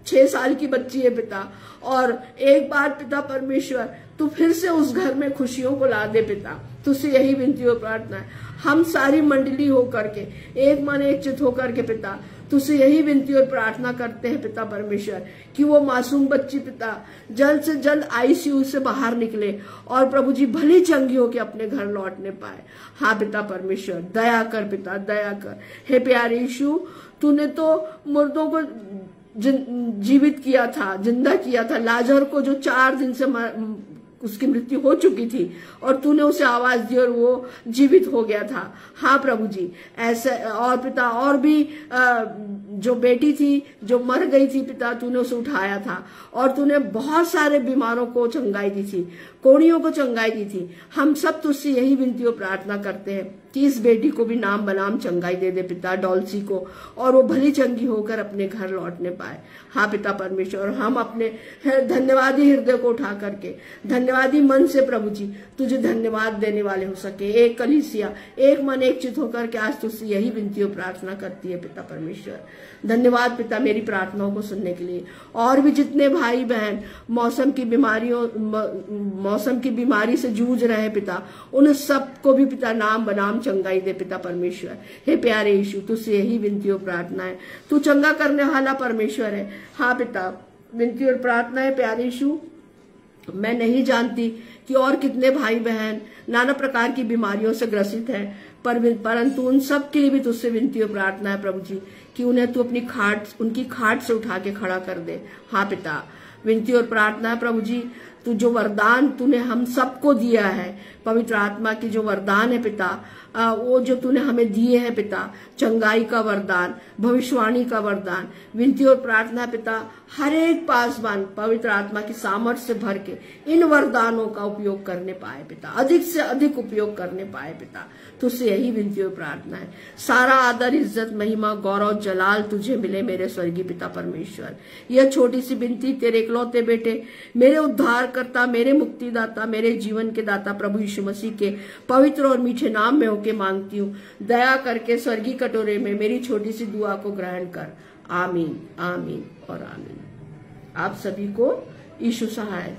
6 साल की बच्ची है पिता, और एक बार पिता परमेश्वर तू फिर से उस घर में खुशियों को ला दे पिता। तुझसे यही विनती और प्रार्थना है, हम सारी मंडली होकर के एक मन एक चित होकर के पिता तुझसे यही विनती और प्रार्थना करते हैं पिता परमेश्वर कि वो मासूम बच्ची पिता जल्द से जल्द आईसीयू से बाहर निकले और प्रभु जी भली चंगी होके अपने घर लौटने पाए। हाँ पिता परमेश्वर, दया कर पिता, दया कर। हे प्यारे यीशु, तूने तो मुर्दों को जीवित किया था, जिंदा किया था। लाजर को जो 4 दिन से उसकी मृत्यु हो चुकी थी और तूने उसे आवाज दी और वो जीवित हो गया था। हाँ प्रभु जी, ऐसे और पिता और भी जो बेटी थी जो मर गई थी पिता, तूने उसे उठाया था और तूने बहुत सारे बीमारों को चंगाई दी थी, कोड़ियों को चंगाई दी थी। हम सब तुझसे यही विनती और प्रार्थना करते हैं कि इस बेटी को भी नाम बनाम चंगाई दे दे पिता, डॉल्सी को, और वो भली चंगी होकर अपने घर लौटने पाए। हाँ पिता परमेश्वर, हम अपने धन्यवादी हृदय को उठा करके धन्यवादी मन से प्रभु जी तुझे धन्यवाद देने वाले हो सके। एक कलीसिया एक मन एक चित होकर के आज तुझसे यही विनती और प्रार्थना करती है पिता परमेश्वर। धन्यवाद पिता मेरी प्रार्थनाओं को सुनने के लिए। और भी जितने भाई बहन मौसम की बीमारी से जूझ रहे हैं पिता, उन सबको भी पिता नाम बनाम चंगाई दे पिता परमेश्वर। हे प्यारे यीशु, तुझसे यही विनती और प्रार्थना है, तू चंगा करने वाला परमेश्वर है। हाँ पिता, विनती और प्रार्थना है प्यारे यीशु। मैं नहीं जानती कि और कितने भाई बहन नाना प्रकार की बीमारियों से ग्रसित हैं, परंतु उन सब के लिए भी तुझसे विनती और प्रार्थना है प्रभु जी कि उन्हें तू अपनी उनकी खाट से उठा के खड़ा कर दे। हाँ पिता, विनती और प्रार्थना है प्रभु जी, तू जो वरदान तूने हम सबको दिया है, पवित्र आत्मा की जो वरदान है पिता, वो जो तूने हमें दिए हैं पिता, चंगाई का वरदान, भविष्यवाणी का वरदान, विनती और प्रार्थना पिता हर एक पासवान पवित्र आत्मा की सामर्थ्य से भर के इन वरदानों का उपयोग करने पाए पिता, अधिक से अधिक उपयोग करने पाए पिता। तुझसे यही विनती और प्रार्थना है। सारा आदर, इज्जत, महिमा, गौरव, जलाल तुझे मिले मेरे स्वर्गीय पिता परमेश्वर। यह छोटी सी विनती तेरे इकलौते बेटे, मेरे उद्धारकर्ता, मेरे मुक्तिदाता, मेरे जीवन के दाता प्रभु यीशु मसीह के पवित्र और मीठे नाम में होके मांगती हूँ। दया करके स्वर्गीय कटोरे में मेरी छोटी सी दुआ को ग्रहण कर। आमीन, आमीन और आमीन। आप सभी को यीशु सहाय।